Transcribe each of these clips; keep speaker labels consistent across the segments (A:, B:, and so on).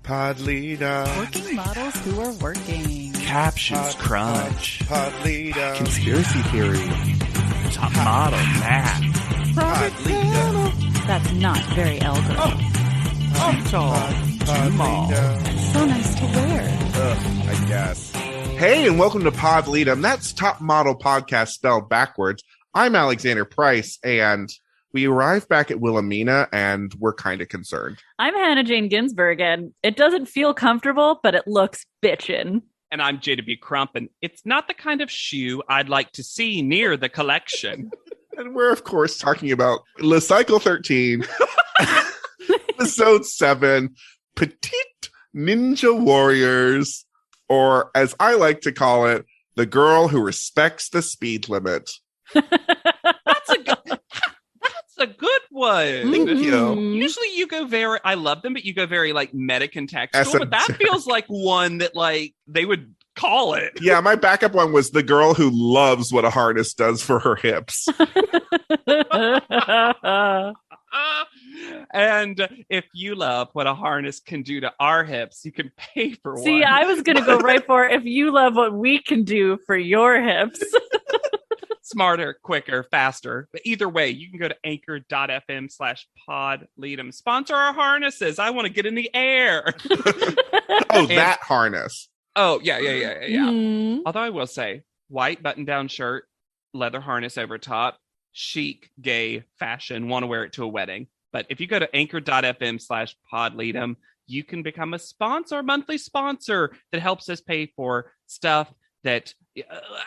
A: Pod leader.
B: Working models who are working.
C: Captions crunch.
A: Pod leader.
C: Conspiracy theory. Top model Matt.
A: Pod leader.
B: That's not very elder.
C: Jamal.
B: So nice to wear.
A: I guess. Hey, and welcome to Pod Leadum. That's Top Model Podcast spelled backwards. I'm Alexander Price, and we arrived back at Wilhelmina, and we're kind of concerned.
B: I'm Hannah Jane Ginsburg, and it doesn't feel comfortable, but it looks bitchin'.
D: And I'm JW Crump, and it's not the kind of shoe I'd like to see near the collection.
A: And we're, of course, talking about Le Cycle 13, Episode 7, Petite Ninja Warriors, or as I like to call it, the girl who respects the speed limit.
D: That's a good one.
A: Thank you.
D: Usually you go very, I love them, but you go very like meta-contextual, but that feels like one that like they would call it.
A: Yeah, my backup one was the girl who loves what a harness does for her hips.
D: And if you love what a harness can do to our hips, you can pay for one.
B: See, I was going to go right for if you love what we can do for your hips.
D: Smarter, quicker, faster. But either way, you can go to anchor.fm/podleadum. Sponsor our harnesses. I want to get in the air.
A: Oh, that harness.
D: Oh, yeah.
B: Mm.
D: Although I will say, white button-down shirt, leather harness over top, chic, gay, fashion, want to wear it to a wedding. But if you go to anchor.fm/podleadum, you can become a sponsor, monthly sponsor that helps us pay for stuff that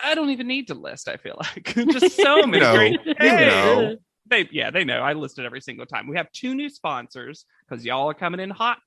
D: I don't even need to list, I feel like. Just so many great.
A: Hey.
D: They know. I list it every single time. We have 2 new sponsors because y'all are coming in hot.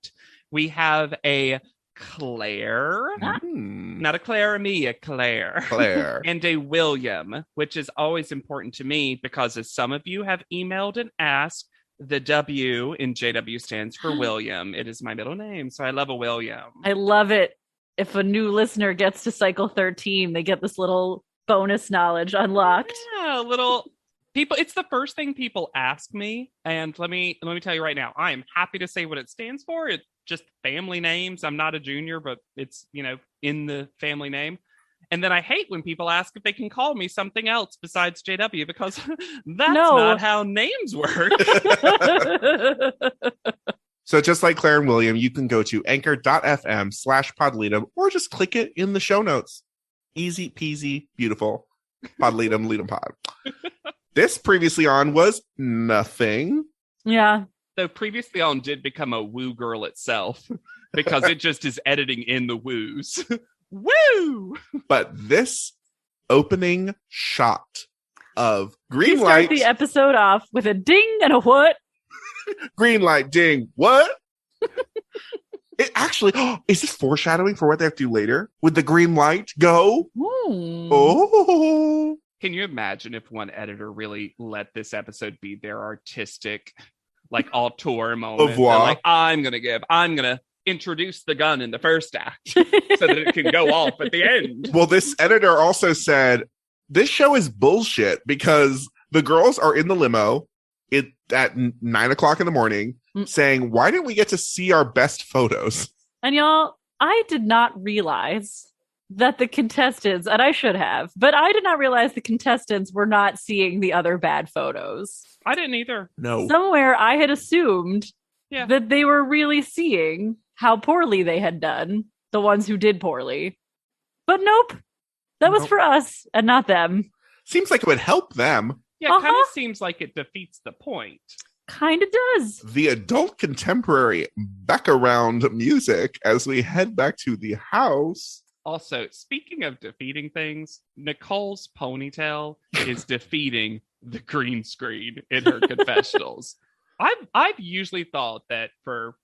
D: We have a Claire, not a Claire, a Claire, and a William, which is always important to me because as some of you have emailed and asked, the W in JW stands for William. It is my middle name, so I love a William.
B: I love it. If a new listener gets to Cycle 13, they get this little bonus knowledge unlocked.
D: Yeah, little people. It's the first thing people ask me, and let me tell you right now, I am happy to say what it stands for. It's just family names. I'm not a junior, but it's in the family name. And then I hate when people ask if they can call me something else besides JW because that's not how names work.
A: So just like Claire and William, you can go to anchor.fm/podleadum or just click it in the show notes. Easy peasy, beautiful. Podleadum, leadum pod. This previously on was nothing.
B: Yeah.
D: Though previously on did become a woo girl itself because it just is editing in the woos. Woo!
A: But this opening shot of green
B: Start
A: light.
B: the episode off with a ding and a what?
A: Green light, ding. What? It actually, is this foreshadowing for what they have to do later? With the green light go?
B: Ooh.
A: Oh.
D: Can you imagine if one editor really let this episode be their artistic, like, auteur moment? They're like, I'm going to introduce the gun in the first act so that it can go off at the end.
A: Well, this editor also said, this show is bullshit because the girls are in the limo at 9:00 in the morning saying, why didn't we get to see our best photos?
B: And y'all, I did not realize that the contestants, and I should have, but I did not realize the contestants were not seeing the other bad photos.
D: I didn't either.
A: No.
B: Somewhere I had assumed that they were really seeing how poorly they had done, the ones who did poorly. But nope, that was for us and not them.
A: Seems like it would help them.
D: Yeah, it kind of seems like it defeats the point.
B: Kind of does.
A: The adult contemporary back-around music as we head back to the house.
D: Also, speaking of defeating things, Nicole's ponytail is defeating the green screen in her confessionals. I've usually thought that for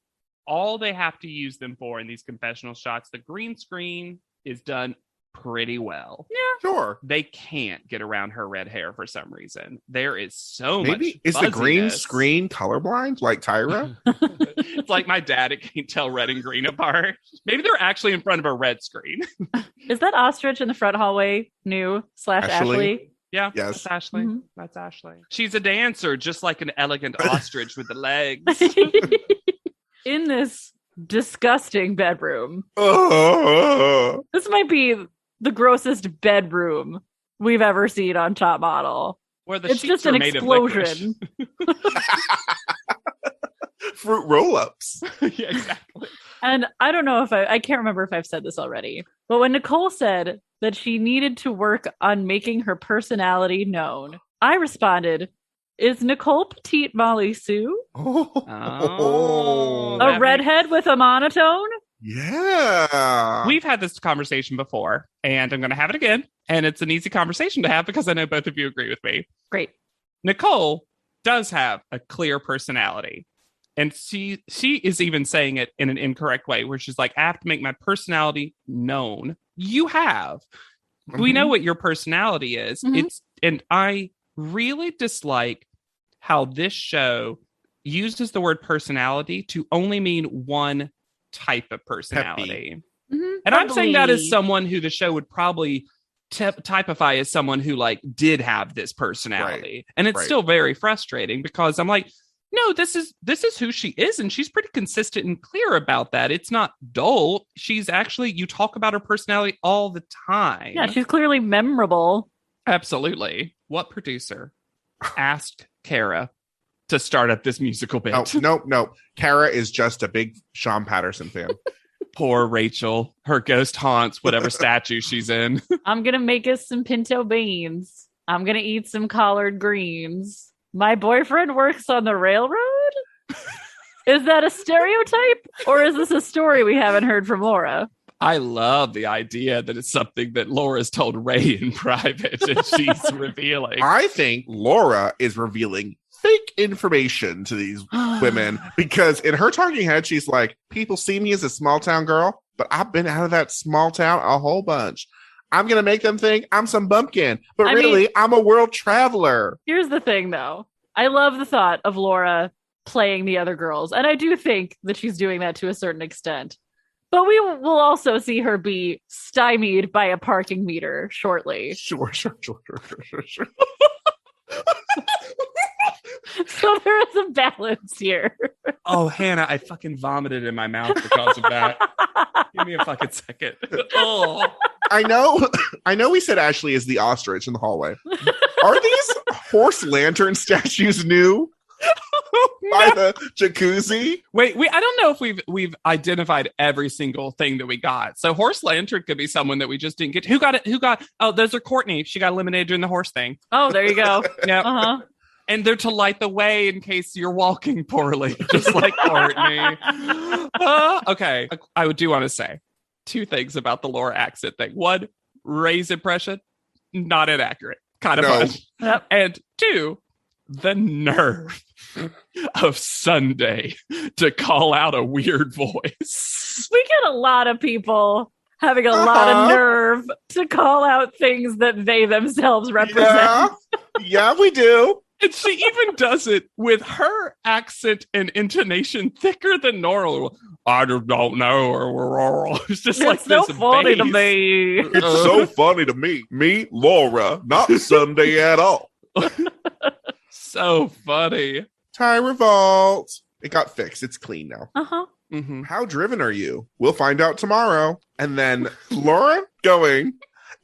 D: all they have to use them for in these confessional shots, the green screen is done pretty well.
B: Yeah.
A: Sure.
D: They can't get around her red hair for some reason. There is so
A: Maybe
D: much
A: is the green
D: fuzziness.
A: screen colorblind like Tyra?
D: It's like my dad, it can't tell red and green apart. Maybe they're actually in front of a red screen.
B: Is that ostrich in the front hallway new / Ashley?
D: Yeah,
A: yes.
D: That's Ashley.
B: Mm-hmm.
D: That's Ashley. She's a dancer, just like an elegant ostrich with the legs.
B: In this disgusting bedroom.
A: Oh.
B: This might be the grossest bedroom we've ever seen on Top Model.
D: Where the
B: It's
D: sheets
B: just an
D: are made of licorice.
B: explosion.
A: Fruit roll-ups.
D: Yeah, exactly.
B: And I don't know if I can't remember if I've said this already, but when Nicole said that she needed to work on making her personality known, I responded, is Nicole Petite Molly Sue?
D: Oh,
B: A
D: that
B: redhead with a monotone?
A: Yeah.
D: We've had this conversation before, and I'm going to have it again. And it's an easy conversation to have because I know both of you agree with me.
B: Great.
D: Nicole does have a clear personality. And she is even saying it in an incorrect way, where she's like, I have to make my personality known. You have. We know what your personality is. And I really dislike how this show uses the word personality to only mean one type of personality. And I'm saying that as someone who the show would probably typify as someone who like did have this personality. And it's still very frustrating because I'm like, no, this is who she is, and she's pretty consistent and clear about that. It's not dull. She's actually, you talk about her personality all the time.
B: Yeah, she's clearly memorable.
D: Absolutely. What producer asked Kara to start up this musical bit?
A: No. Kara is just a big Sean Patterson fan.
D: Poor Rachel. Her ghost haunts whatever statue she's in.
B: I'm going to make us some pinto beans. I'm going to eat some collard greens. My boyfriend works on the railroad? Is that a stereotype? Or is this a story we haven't heard from Laura?
D: I love the idea that it's something that Laura's told Ray in private and she's revealing.
A: I think Laura is revealing fake information to these women because in her talking head, she's like, people see me as a small town girl, but I've been out of that small town a whole bunch. I'm going to make them think I'm some bumpkin, but I'm a world traveler.
B: Here's the thing, though. I love the thought of Laura playing the other girls, and I do think that she's doing that to a certain extent. But we will also see her be stymied by a parking meter shortly.
A: Sure.
B: So there is a balance here.
D: Oh, Hannah, I fucking vomited in my mouth because of that. Give me a fucking second. Oh.
A: I know we said Ashley is the ostrich in the hallway. Are these horse lantern statues new? By the jacuzzi?
D: Wait, I don't know if we've identified every single thing that we got. So horse lantern could be someone that we just didn't get. Who got it? Oh, those are Courtney. She got eliminated during the horse thing.
B: Oh, there you go.
D: Yeah.
B: Uh-huh.
D: And they're to light the way in case you're walking poorly, just like Courtney. Okay. I do want to say two things about the Laura accent thing. One, Ray's impression, not inaccurate. Kind of fun.
B: Yep.
D: And two, the nerve of Sunday to call out a weird voice.
B: We get a lot of people having a lot of nerve to call out things that they themselves represent.
A: Yeah, we do.
D: And she even does it with her accent and intonation thicker than normal. I just don't know. It's just
B: It's
D: like
B: so
D: this
B: funny
D: bass.
B: to me.
A: It's so funny to me. Me, Laura, not Sunday at all.
D: So funny.
A: Tie revolt. It got fixed. It's clean now.
B: Uh-huh.
D: Mm-hmm.
A: How driven are you? We'll find out tomorrow. And then Laura going,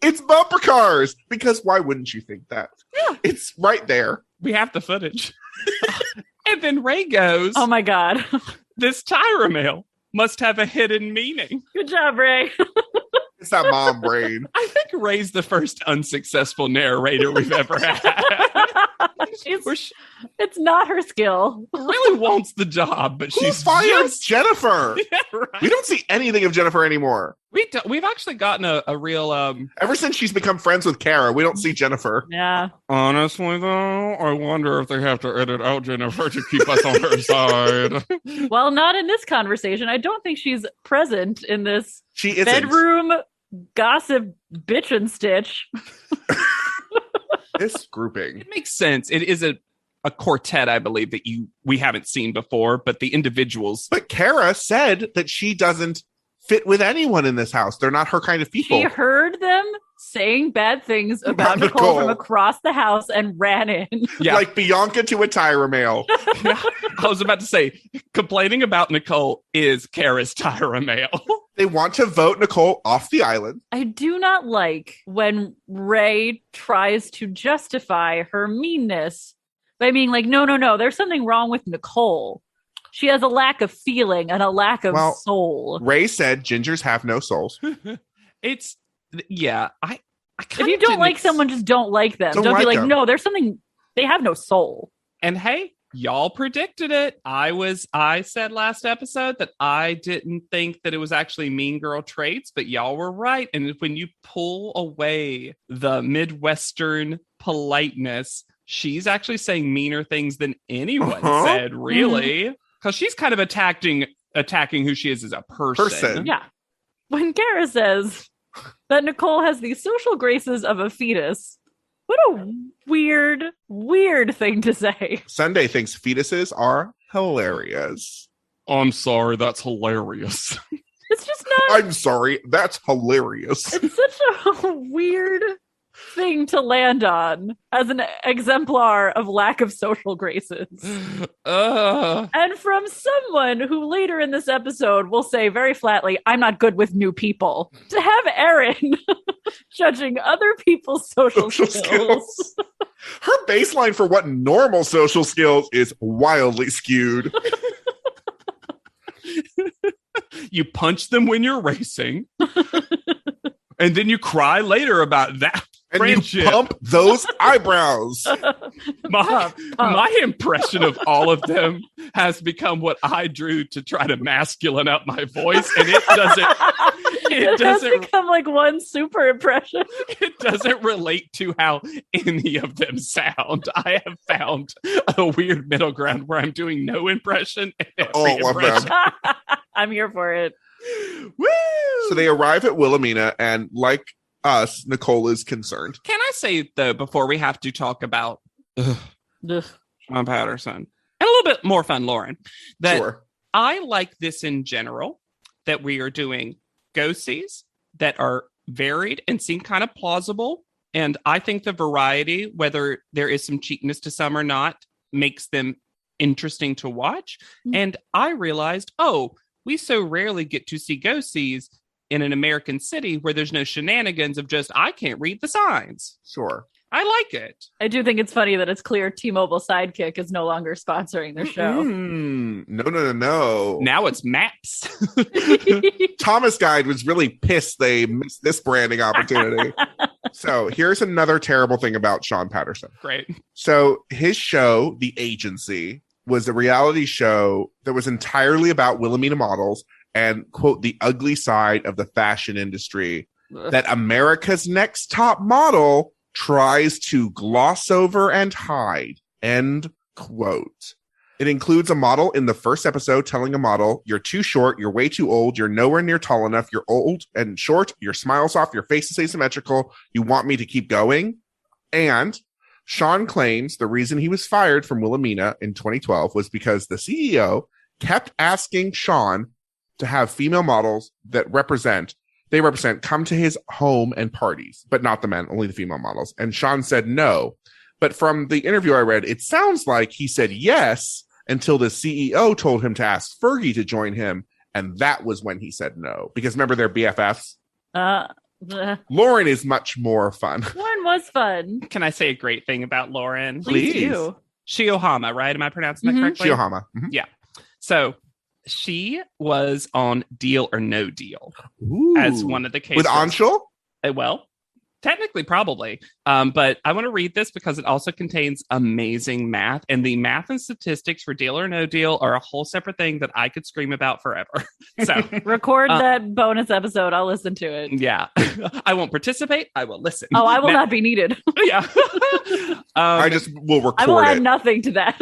A: it's bumper cars. Because why wouldn't you think that?
B: Yeah.
A: It's right there.
D: We have the footage. And then Ray goes,
B: Oh my God.
D: this Tyra mail must have a hidden meaning.
B: Good job, Ray.
A: It's that mom brain.
D: I think Ray's the first unsuccessful narrator we've ever had.
B: It's not her skill.
D: Really wants the job, but
A: Who
D: she's
A: fired
D: just
A: Jennifer?
D: Yeah, right.
A: We don't see anything of Jennifer anymore.
D: We've actually gotten a real
A: Ever since she's become friends with Kara, we don't see Jennifer.
B: Yeah.
D: Honestly, though, I wonder if they have to edit out Jennifer to keep us on her side.
B: Well, not in this conversation. I don't think she's present in this
A: She isn't.
B: bedroom gossip bitch and stitch.
A: This grouping.
D: It makes sense. It is a quartet, I believe, that we haven't seen before, but the individuals.
A: But Kara said that she doesn't fit with anyone in this house. They're not her kind of people.
B: She heard them saying bad things about Nicole
A: Nicole.
B: from across the house and ran in.
D: Yeah.
A: Like Bianca to a Tyra mail.
D: Yeah. I was about to say, complaining about Nicole is Kara's Tyra mail.
A: They want to vote Nicole off the island.
B: I do not like when Ray tries to justify her meanness by being like, no, there's something wrong with Nicole. She has a lack of feeling and a lack of soul.
A: Ray said gingers have no souls.
D: It's, yeah, I
B: If you don't like someone, just don't like them. Don't be like, no, there's something, they have no soul.
D: And hey, y'all predicted it. I said last episode that I didn't think that it was actually mean girl traits, but y'all were right. And when you pull away the Midwestern politeness, she's actually saying meaner things than anyone said, really. Because she's kind of attacking who she is as a person.
B: Yeah. When Kara says that Nicole has the social graces of a fetus, what a weird thing to say.
A: Sunday thinks fetuses are hilarious.
D: I'm sorry, that's hilarious.
B: It's just not.
A: I'm sorry, that's hilarious.
B: It's such a weird thing to land on as an exemplar of lack of social graces. And from someone who later in this episode will say very flatly, I'm not good with new people. To have Erin judging other people's social skills.
A: Her baseline for what normal social skills is wildly skewed.
D: You punch them when you're racing, and then you cry later about that.
A: And
D: friendship.
A: You pump those eyebrows.
D: My impression of all of them has become what I drew to try to masculine up my voice, and it doesn't
B: become like one super impression.
D: It doesn't relate to how any of them sound. I have found a weird middle ground where I'm doing no impression and every impression.
B: I'm here for it.
D: Woo!
A: So they arrive at Wilhelmina, and like us, Nicole is concerned.
D: Can I say, though, before we have to talk about Sean Patterson and a little bit more fun, Lauren, that I like this in general, that we are doing go-sees that are varied and seem kind of plausible. And I think the variety, whether there is some cheapness to some or not, makes them interesting to watch. Mm-hmm. And I realized, we so rarely get to see go-sees in an American city where there's no shenanigans of just, I can't read the signs.
A: Sure.
D: I like it.
B: I do think it's funny that it's clear T-Mobile Sidekick is no longer sponsoring their show.
A: No.
D: Now it's Maps.
A: Thomas Guide was really pissed they missed this branding opportunity. So here's another terrible thing about Sean Patterson.
D: Great.
A: So his show, The Agency, was a reality show that was entirely about Wilhelmina models and, quote, the ugly side of the fashion industry that America's Next Top Model tries to gloss over and hide, end quote. It includes a model in the first episode telling a model, you're too short, you're way too old, you're nowhere near tall enough, you're old and short, your smile's off, your face is asymmetrical, you want me to keep going? And Sean claims the reason he was fired from Wilhelmina in 2012 was because the CEO kept asking Sean to have female models that represent come to his home and parties, but not the men, only the female models. And Sean said no. But from the interview I read, it sounds like he said yes until the CEO told him to ask Fergie to join him. And that was when he said no. Because remember, they're BFFs. Lauren is much more fun.
B: Lauren was fun.
D: Can I say a great thing about Lauren?
B: Please do.
D: Shiohama, right? Am I pronouncing that correctly?
A: Shiohama. Mm-hmm.
D: Yeah. So she was on Deal or No Deal as one of the cases.
A: With Anshul?
D: Well, technically, probably. But I want to read this because it also contains amazing math. And the math and statistics for Deal or No Deal are a whole separate thing that I could scream about forever. So
B: record that bonus episode. I'll listen to it.
D: Yeah. I won't participate. I will listen.
B: Oh, I will not be needed.
D: Yeah.
A: I just will record it.
B: I will add nothing to that.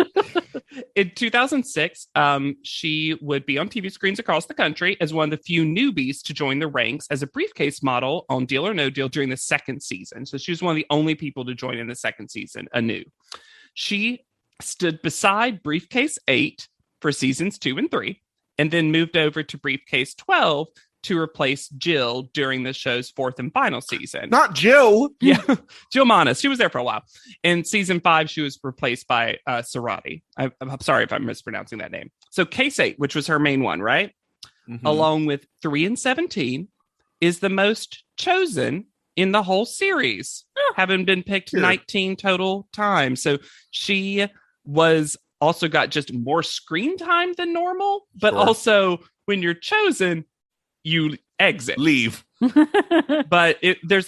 D: In 2006, she would be on TV screens across the country as one of the few newbies to join the ranks as a briefcase model on Deal or No Deal during the second season. So she was one of the only people to join in the second season anew. She stood beside Briefcase 8 for seasons 2 and 3, and then moved over to Briefcase 12 to replace Jill during the show's fourth and final season.
A: Not Jill.
D: Yeah, Jill Manas. She was there for a while. In season 5, she was replaced by Sarati. I'm sorry if I'm mispronouncing that name. So Case 8, which was her main one, right?
A: Mm-hmm.
D: Along with 3 and 17, is the most chosen in the whole series, having been picked 19 total times. So she was also got just more screen time than normal, but also when you're chosen, you exit.
A: Leave.
D: But there's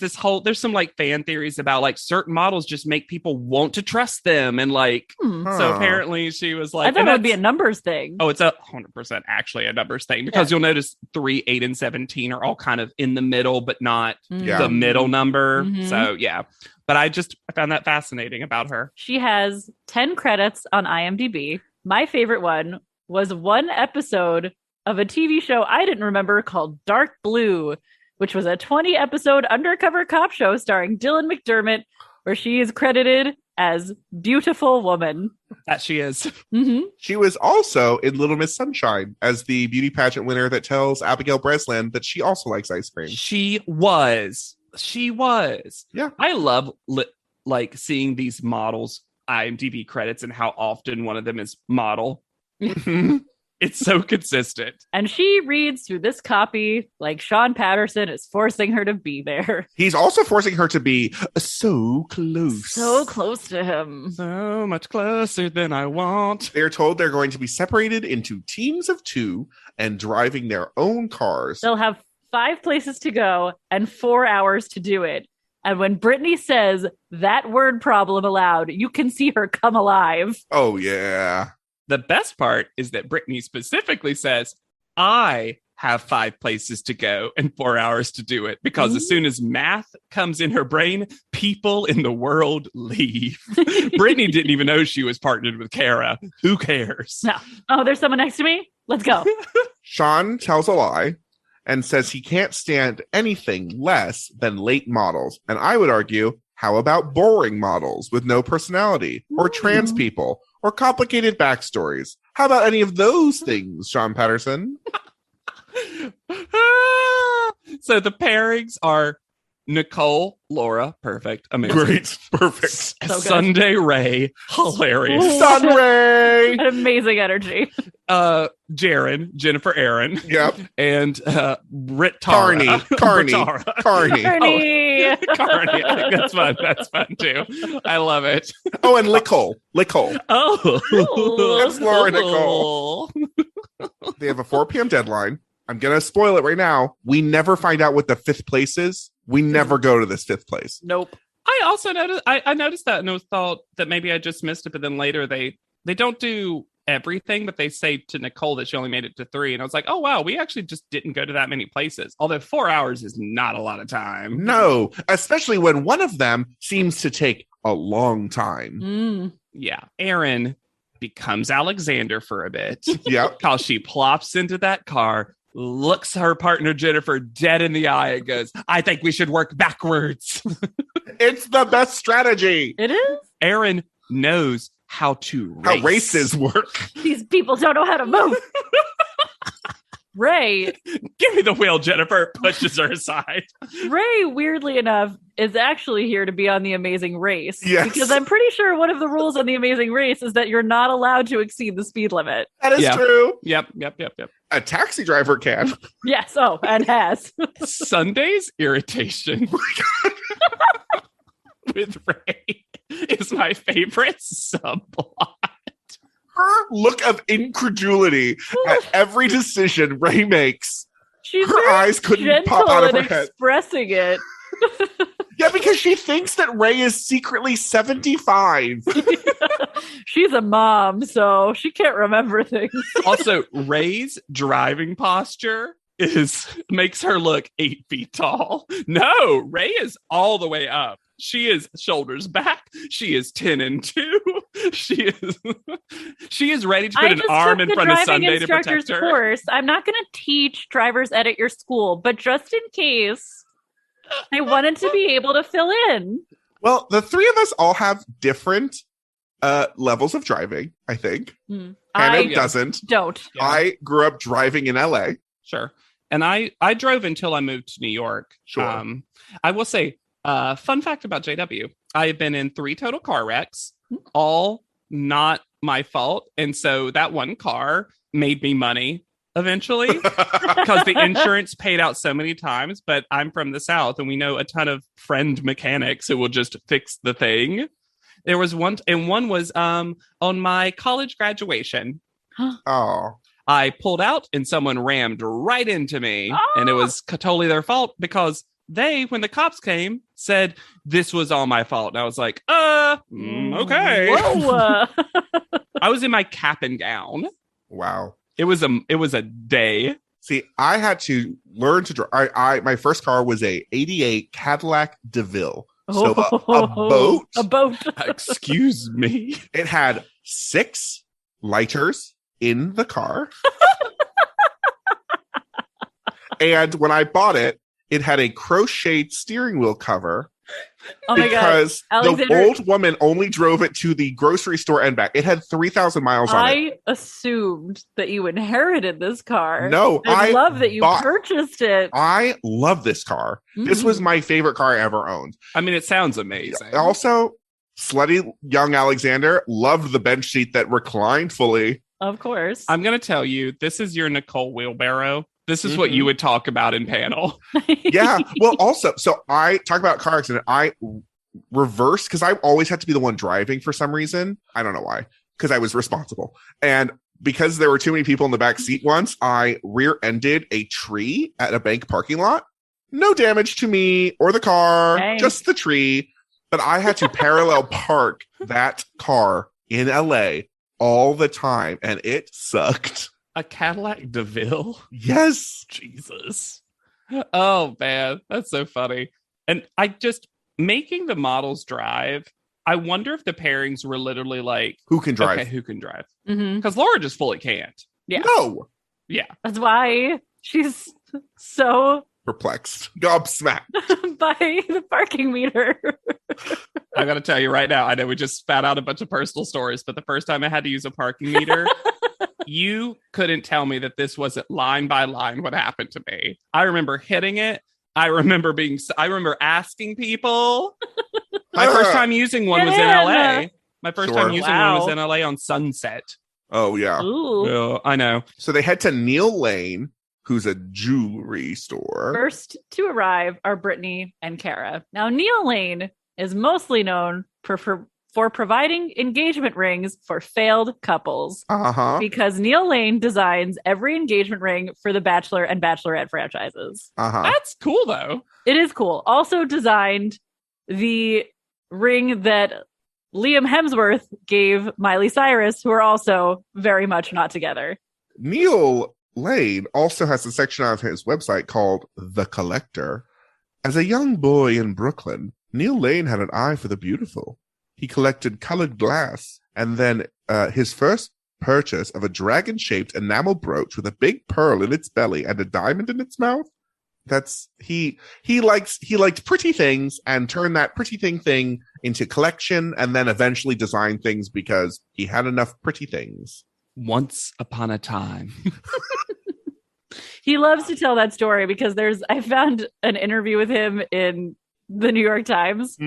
D: some like fan theories about like certain models just make people want to trust them. And like, so apparently she was like,
B: I thought it would be a numbers thing.
D: Oh, it's 100% actually a numbers thing, because you'll notice 3, 8, and 17 are all kind of in the middle, but not the middle number. So yeah, but I found that fascinating about her.
B: She has 10 credits on IMDb. My favorite one was one episode of a TV show I didn't remember called Dark Blue, which was a 20-episode undercover cop show starring Dylan McDermott, where she is credited as Beautiful Woman.
D: That she is.
B: Mm-hmm.
A: She was also in Little Miss Sunshine as the beauty pageant winner that tells Abigail Breslin that she also likes ice cream.
D: She was.
A: Yeah.
D: I love like seeing these models' IMDb credits and how often one of them is model. It's so consistent.
B: And she reads through this copy like Sean Patterson is forcing her to be there.
A: He's also forcing her to be so close.
B: So close to him.
D: So much closer than I want.
A: They're told they're going to be separated into teams of 2 and driving their own cars.
B: They'll have 5 places to go and 4 hours to do it. And when Brittany says that word problem aloud, you can see her come alive.
A: Oh, yeah.
D: The best part is that Brittany specifically says, I have 5 places to go and 4 hours to do it. Because as soon as math comes in her brain, people in the world leave. Brittany didn't even know she was partnered with Kara. Who cares?
B: No. Oh, there's someone next to me? Let's go.
A: Sean tells a lie and says he can't stand anything less than late models. And I would argue, how about boring models with no personality, or trans people, or complicated backstories? How about any of those things, Sean Patterson?
D: So the pairings are Nicole, Laura, perfect, amazing.
A: Great, perfect.
B: So
D: Sunday Ray, hilarious.
A: Sunray!
B: An amazing energy.
D: Jaren, Jennifer Aaron.
A: Yep.
D: And Britt Tara.
A: Carney.
B: Carney.
D: Carney. I think that's fun. That's fun too. I love it.
A: Oh, and Nicole.
D: Oh.
A: That's Laura Nicole. They have a 4 p.m. deadline. I'm going to spoil it right now. We never find out what the 5th place is. We never go to this 5th place.
B: Nope.
D: I also noticed, I noticed that and thought that maybe I just missed it, but then later they don't do everything, but they say to Nicole that she only made it to 3. And I was like, oh, wow, we actually just didn't go to that many places. Although 4 hours is not a lot of time.
A: No, especially when one of them seems to take a long time.
D: Yeah. Aaron becomes Alexander for a bit.
A: Yep.
D: Because she plops into that car, looks her partner Jennifer dead in the eye and goes, I think we should work backwards.
A: It's the best strategy.
B: It is?
D: Aaron knows how to race.
A: How races work.
B: These people don't know how to move. Ray.
D: Give me the wheel, Jennifer. Pushes her aside.
B: Ray, weirdly enough, is actually here to be on The Amazing Race.
A: Yes.
B: Because I'm pretty sure one of the rules on The Amazing Race is that you're not allowed to exceed the speed limit.
A: That is true.
D: Yep.
A: A taxi driver can.
B: Yes. Oh, and has.
D: Sunday's irritation with Ray is my favorite subplot.
A: Her look of incredulity at every decision Ray makes.
B: She's
A: her eyes couldn't pop out of her head.
B: Expressing it.
A: Yeah, because she thinks that Ray is secretly 75.
B: She's a mom, so she can't remember things.
D: Also, Ray's driving posture makes her look 8 feet tall. No, Ray is all the way up. She is shoulders back. She is 10 and 2. She is ready to put an arm in front of Sunday to protect her.
B: Course. I'm not going to teach drivers ed at your school, but just in case, I wanted to be able to fill in.
A: Well, the 3 of us all have different levels of driving, I think. Hannah doesn't.
B: Don't.
A: Yeah. I grew up driving in LA.
D: Sure. And I drove until I moved to New York.
A: Sure.
D: I will say, fun fact about JW. I have been in 3 total car wrecks, all not my fault. And so that one car made me money eventually because the insurance paid out so many times. But I'm from the South and we know a ton of friend mechanics who will just fix the thing. There was one, and one was on my college graduation.
A: Oh.
D: I pulled out and someone rammed right into me. And it was totally their fault because they, when the cops came, said this was all my fault. And I was like, okay.
B: Whoa.
D: I was in my cap and gown.
A: Wow.
D: It was a day.
A: See, I had to learn to drive. My first car was a 88 Cadillac DeVille. So a boat.
B: A boat.
D: Excuse me.
A: It had 6 lighters in the car. And when I bought it, it had a crocheted steering wheel cover.
B: Oh my
A: because
B: God.
A: the
B: Alexander,
A: old woman only drove it to the grocery store and back. It had 3,000 miles on it.
B: I assumed that you inherited this car.
A: No,
B: I love that you purchased it.
A: I love this car. This was my favorite car I ever owned.
D: I mean, it sounds amazing.
A: Also, slutty young Alexander loved the bench seat that reclined fully.
B: Of course.
D: I'm going to tell you, this is your Nicole Wheelbarrow. This is what you would talk about in panel.
A: Yeah. Well, also, so I talk about car accident. I reversed because I always had to be the one driving for some reason. I don't know why, because I was responsible. And because there were too many people in the back seat once, I rear-ended a tree at a bank parking lot. No damage to me or the car, just the tree. But I had to parallel park that car in LA all the time, and it sucked.
D: A Cadillac DeVille?
A: Yes.
D: Jesus. Oh, man. That's so funny. And I just, making the models drive, I wonder if the pairings were literally like,
A: who can drive?
D: Okay, who can drive? Because Laura just fully can't.
B: Yeah.
A: No.
D: Yeah.
B: That's why she's so
A: perplexed, gobsmacked
B: by the parking meter.
D: I gotta tell you right now, I know we just spat out a bunch of personal stories, but the first time I had to use a parking meter, you couldn't tell me that this wasn't line by line what happened to me. I remember hitting it. I remember asking people. My first time using one was in LA. My first time using one was in LA on Sunset.
A: Oh, yeah.
D: Oh, I know.
A: So they head to Neil Lane, who's a jewelry store.
B: First to arrive are Brittany and Kara. Now, Neil Lane is mostly known for providing engagement rings for failed couples. Because Neil Lane designs every engagement ring for the Bachelor and Bachelorette franchises.
D: That's cool, though.
B: It is cool. Also designed the ring that Liam Hemsworth gave Miley Cyrus, who are also very much not together.
A: Neil Lane also has a section on his website called The Collector. As a young boy in Brooklyn, Neil Lane had an eye for the beautiful. He collected colored glass, and then his first purchase of a dragon-shaped enamel brooch with a big pearl in its belly and a diamond in its mouth. That's he liked pretty things and turned that pretty thing into collection, and then eventually designed things because he had enough pretty things.
D: Once upon a time.
B: He loves to tell that story because I found an interview with him in the New York Times,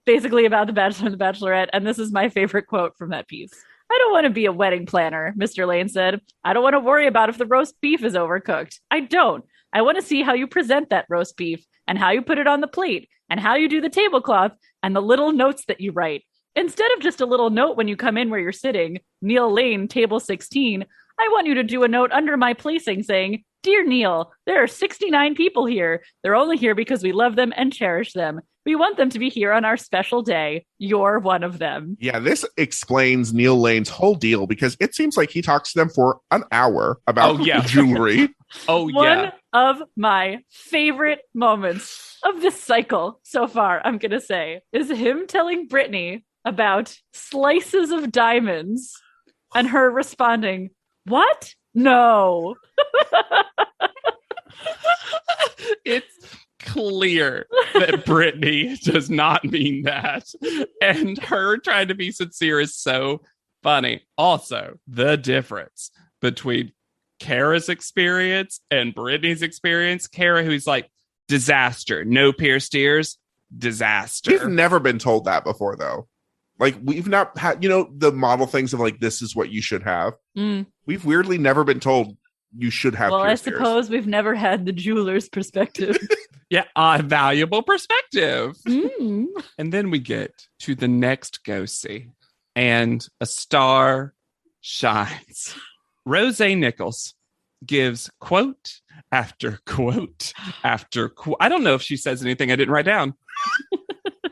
B: basically about the Bachelor and the Bachelorette. And this is my favorite quote from that piece. "I don't want to be a wedding planner," Mr. Lane said. "I don't want to worry about if the roast beef is overcooked. I don't. I want to see how you present that roast beef and how you put it on the plate and how you do the tablecloth and the little notes that you write. Instead of just a little note when you come in where you're sitting, Neil Lane, table 16, I want you to do a note under my placing saying, 'Dear Neil, there are 69 people here. They're only here because we love them and cherish them. We want them to be here on our special day. You're one of them.'"
A: Yeah, this explains Neil Lane's whole deal because it seems like he talks to them for an hour about jewelry.
B: One of my favorite moments of this cycle so far, I'm going to say, is him telling Brittany about slices of diamonds and her responding, "What? No."
D: It's clear that Brittany does not mean that. And her trying to be sincere is so funny. Also, the difference between Kara's experience and Brittany's experience. Kara, who's like, disaster, no pierced ears, disaster.
A: We've never been told that before, though. Like, we've not had, the model things of like, this is what you should have. We've weirdly never been told you should have.
B: Well, I
A: pierced ears.
B: suppose we've never had the jeweler's perspective.
D: Yeah, a valuable perspective. And then we get to the next go-see, and a star shines. Rose Nichols gives quote after quote after quote. I don't know if she says anything I didn't write down.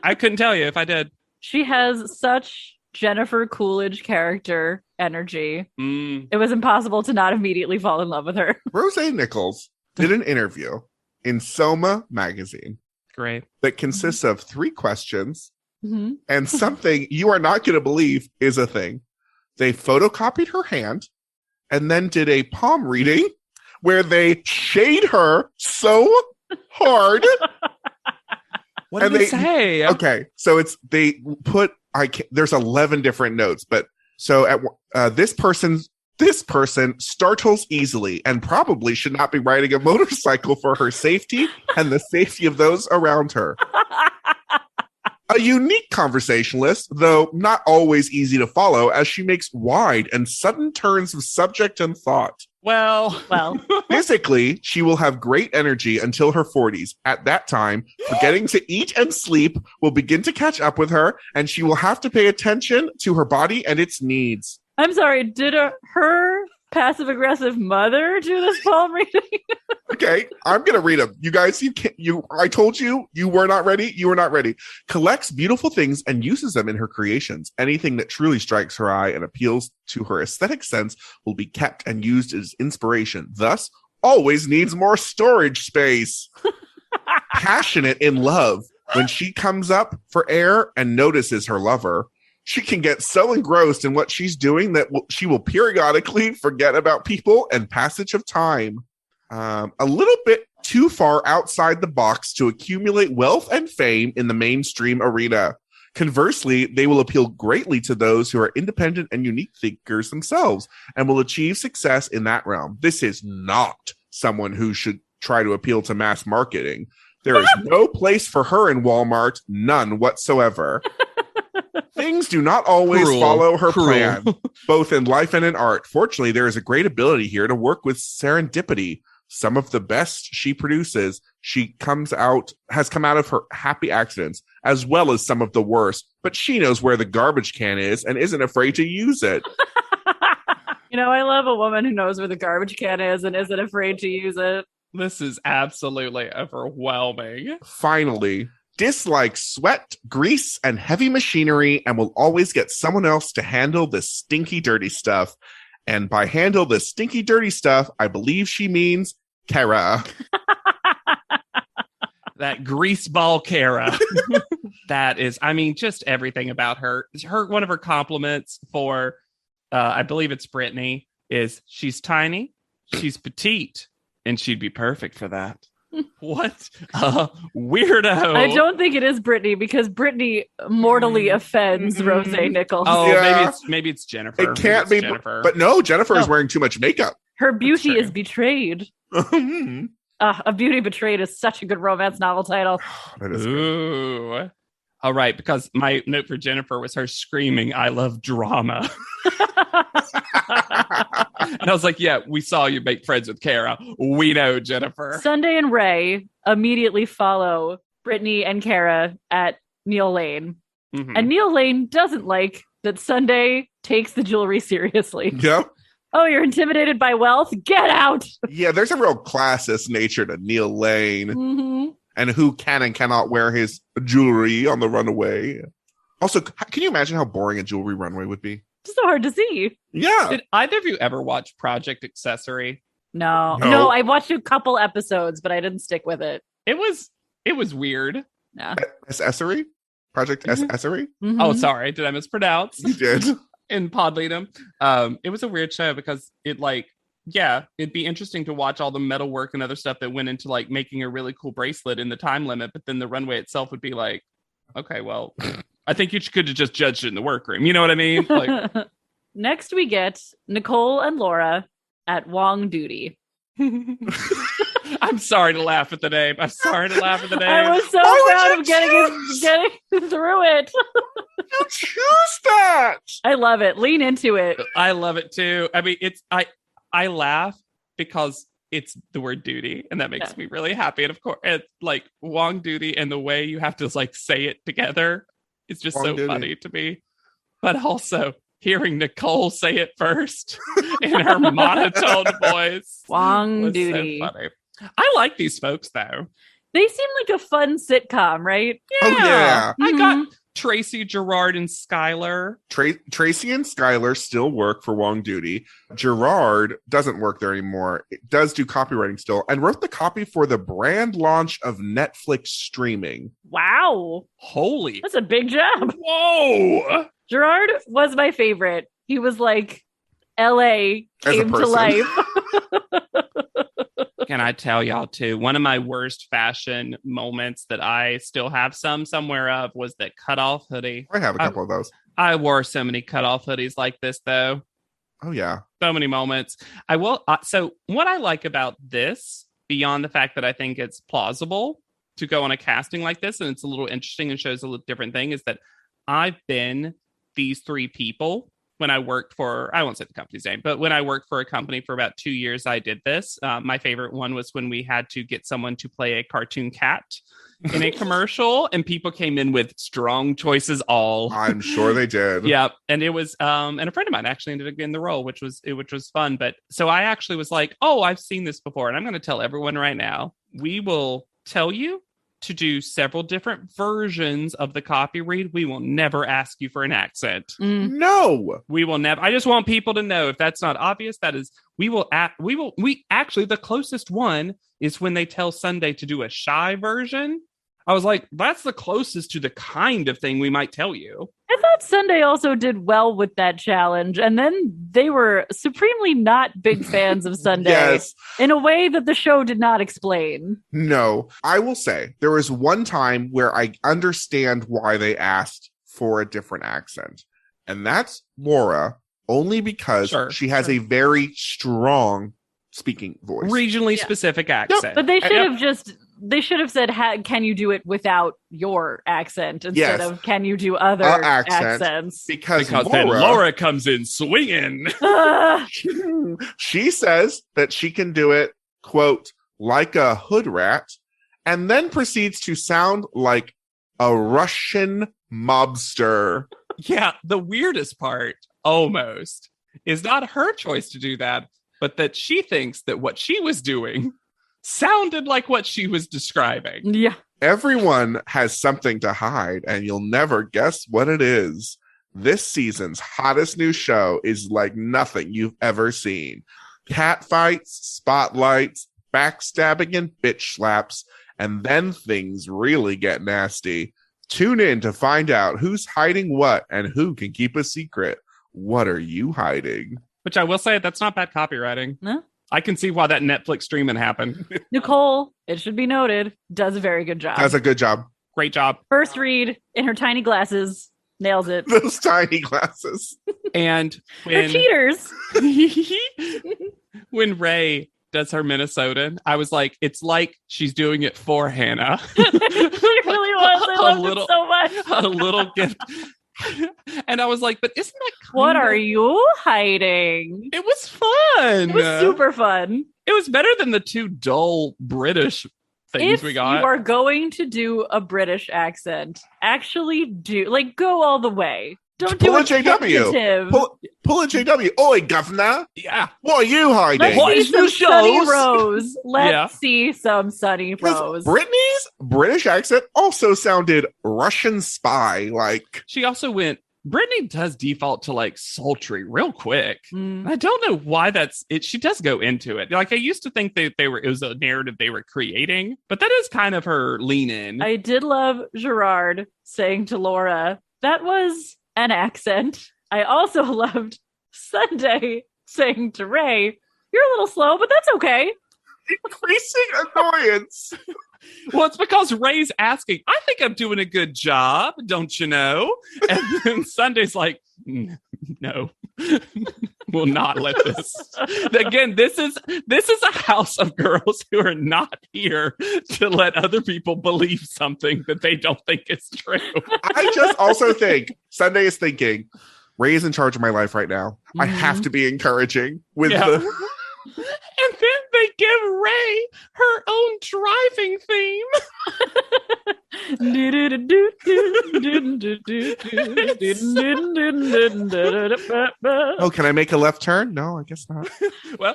D: I couldn't tell you if I did.
B: She has such Jennifer Coolidge character energy. It was impossible to not immediately fall in love with her.
A: Rose Nichols did an interview in Soma magazine.
D: Great.
A: That consists of 3 questions and something you are not going to believe is a thing. They photocopied her hand and then did a palm reading where they shade her so hard.
D: What did they say?
A: Okay, so there's 11 different notes, but so at this person startles easily and probably should not be riding a motorcycle for her safety and the safety of those around her. A unique conversationalist, though not always easy to follow, as she makes wide and sudden turns of subject and thought.
D: Well.
A: Physically, she will have great energy until her 40s. At that time, forgetting to eat and sleep will begin to catch up with her, and she will have to pay attention to her body and its needs.
B: I'm sorry, did her passive-aggressive mother do this palm reading?
A: Okay, I'm gonna read them. You guys, I told you, you were not ready. You were not ready. Collects beautiful things and uses them in her creations. Anything that truly strikes her eye and appeals to her aesthetic sense will be kept and used as inspiration. Thus, always needs more storage space. Passionate in love. When she comes up for air and notices her lover, she can get so engrossed in what she's doing that she will periodically forget about people and passage of time. A little bit too far outside the box to accumulate wealth and fame in the mainstream arena. Conversely, they will appeal greatly to those who are independent and unique thinkers themselves and will achieve success in that realm. This is not someone who should try to appeal to mass marketing. There is no place for her in Walmart, none whatsoever. Things do not always follow her plan, both in life and in art. Fortunately, there is a great ability here to work with serendipity. Some of the best she produces, has come out of her happy accidents, as well as some of the worst. But she knows where the garbage can is and isn't afraid to use it.
B: I love a woman who knows where the garbage can is and isn't afraid to use it.
D: This is absolutely overwhelming.
A: Finally, dislikes sweat, grease, and heavy machinery and will always get someone else to handle the stinky, dirty stuff. And by handle the stinky, dirty stuff, I believe she means Kara.
D: That greaseball Kara. That is, just everything about her. One of her compliments for, I believe it's Brittany, is she's tiny, she's petite, and she'd be perfect for that. What a weirdo.
B: I don't think it is Brittany because Brittany mortally offends Rose Nichols.
D: Oh, yeah. maybe it's Jennifer.
A: It can't be Jennifer. But no, Jennifer is wearing too much makeup.
B: Her beauty is betrayed. A Beauty Betrayed is such a good romance novel title.
A: That is
D: Ooh. Good. All right, because my note for Jennifer was her screaming, "I love drama." And I was like, yeah, we saw you make friends with Kara. We know, Jennifer.
B: Sunday and Ray immediately follow Brittany and Kara at Neil Lane. Mm-hmm. And Neil Lane doesn't like that Sunday takes the jewelry seriously.
A: Yep.
B: Oh, you're intimidated by wealth? Get out!
A: Yeah, there's a real classist nature to Neil Lane.
B: Mm-hmm.
A: And who can and cannot wear his jewelry on the runway. Also, can you imagine how boring a jewelry runway would be?
B: It's so hard to see.
A: Yeah.
D: Did either of you ever watch Project Accessory?
B: No, I watched a couple episodes, but I didn't stick with it.
D: It was weird.
B: Yeah.
A: Accessory? Project Accessory?
B: Mm-hmm.
D: Oh, sorry. Did I mispronounce?
A: You did.
D: In Podleadum. It was a weird show because it'd be interesting to watch all the metal work and other stuff that went into like making a really cool bracelet in the time limit, but then the runway itself would be like, okay, well, I think you could have just judged it in the workroom. You know what I mean? Like,
B: next we get Nicole and Laura at Wong Duty.
D: I'm sorry to laugh at the name. I'm sorry to laugh at the name.
B: I was so
A: Why would
B: proud
A: you
B: of getting through it.
A: You choose that.
B: I love it. Lean into it.
D: I love it too. I mean, I laugh because it's the word duty, and that makes me really happy. And of course, it's like Wong Duty, and the way you have to like say it together is just
A: Wong
D: so
A: Duty.
D: funny to me. But also hearing Nicole say it first in her monotone voice.
B: Wong
D: was
B: Duty.
D: So funny. I like these folks though.
B: They seem like a fun sitcom, right?
A: Oh, yeah.
D: I got Tracy, Gerard, and Skylar.
A: Tracy and Skylar still work for Wong Duty. Gerard doesn't work there anymore. It does do copywriting still, and wrote the copy for the brand launch of Netflix streaming.
B: Wow.
D: Holy.
B: That's a big job.
D: Whoa.
B: Gerard was my favorite. He was like LA
A: As a
B: came to
A: person.
B: life.
D: Can I tell y'all too? One of my worst fashion moments that I still have somewhere of was that cutoff hoodie.
A: I have a couple of those.
D: I wore so many cutoff hoodies like this though.
A: Oh, yeah.
D: So many moments. I will. So what I like about this, beyond the fact that I think it's plausible to go on a casting like this, and it's a little interesting and shows a little different thing, is that I've been these three people when I worked for, I won't say the company's name, but when I worked for a company for about 2 years, I did this. My favorite one was when we had to get someone to play a cartoon cat in a commercial, and people came in with strong choices all.
A: I'm sure they did.
D: Yeah. And it was, and a friend of mine actually ended up getting the role, which was fun. But so I actually was like, oh, I've seen this before. And I'm going to tell everyone right now, we will tell you to do several different versions of the copy read. We will never ask you for an accent.
A: No.
D: We will never. I just want people to know, if that's not obvious, that is, we actually, the closest one is when they tell Sunday to do a shy version. I was like, that's the closest to the kind of thing we might tell you.
B: I thought Sunday also did well with that challenge, and then they were supremely not big fans of Sunday
A: Yes.
B: in a way that the show did not explain.
A: No. I will say there was one time where I understand why they asked for a different accent. And that's Laura, only because she has a very strong speaking voice.
D: Regionally specific accent.
B: But they should have said, can you do it without your accent instead of can you do other accents?
A: Because
D: then Laura comes in swinging.
A: She says that she can do it, quote, like a hood rat, and then proceeds to sound like a Russian mobster.
D: Yeah, the weirdest part, almost, is not her choice to do that, but that she thinks that what she was doing sounded like what she was describing.
B: Yeah.
A: Everyone has something to hide, and you'll never guess what it is. This season's hottest new show is like nothing you've ever seen. Cat fights, spotlights, backstabbing, and bitch slaps, and then things really get nasty. Tune in to find out who's hiding what and who can keep a secret. What are you hiding?
D: Which I will say, that's not bad copywriting.
B: No.
D: I can see why that Netflix streaming happened.
B: Nicole, it should be noted, does a very good job.
A: Does a good job.
D: Great job.
B: First read in her tiny glasses. Nails it.
A: Those tiny glasses.
D: And
B: They're cheaters.
D: when Ray does her Minnesotan, I was like, it's like she's doing it for Hannah.
B: She really was. I loved it so much.
D: A little gift. And I was like, but isn't that
B: what are you hiding?
D: It was fun.
B: It was super fun.
D: It was better than the two dull British things we got.
B: If you are going to do a British accent, actually go all the way. Don't
A: pull
B: do
A: a JW. Pull a JW. Oi, governor.
D: Yeah.
A: What are you hiding?
B: Let's see some Sunny Rose. Let's see some Sunny Rose.
A: Brittany's British accent also sounded Russian spy like.
D: She also went, Brittany does default to like sultry real quick. I don't know why that's it. She does go into it. Like I used to think that it was a narrative they were creating, but that is kind of her lean in.
B: I did love Gerard saying to Laura, that was an accent. I also loved Sunday saying to Ray, you're a little slow, but that's okay.
A: Increasing annoyance.
D: Well, it's because Ray's asking, I think I'm doing a good job, don't you know? And then Sunday's like, no. will not let this. Again, this is a house of girls who are not here to let other people believe something that they don't think is true.
A: I just also think Sunday is thinking, Ray is in charge of my life right now. I have to be encouraging with the.
D: And then they give Ray her own driving theme.
A: Oh, can I make a left turn? No, I guess not.
D: Well,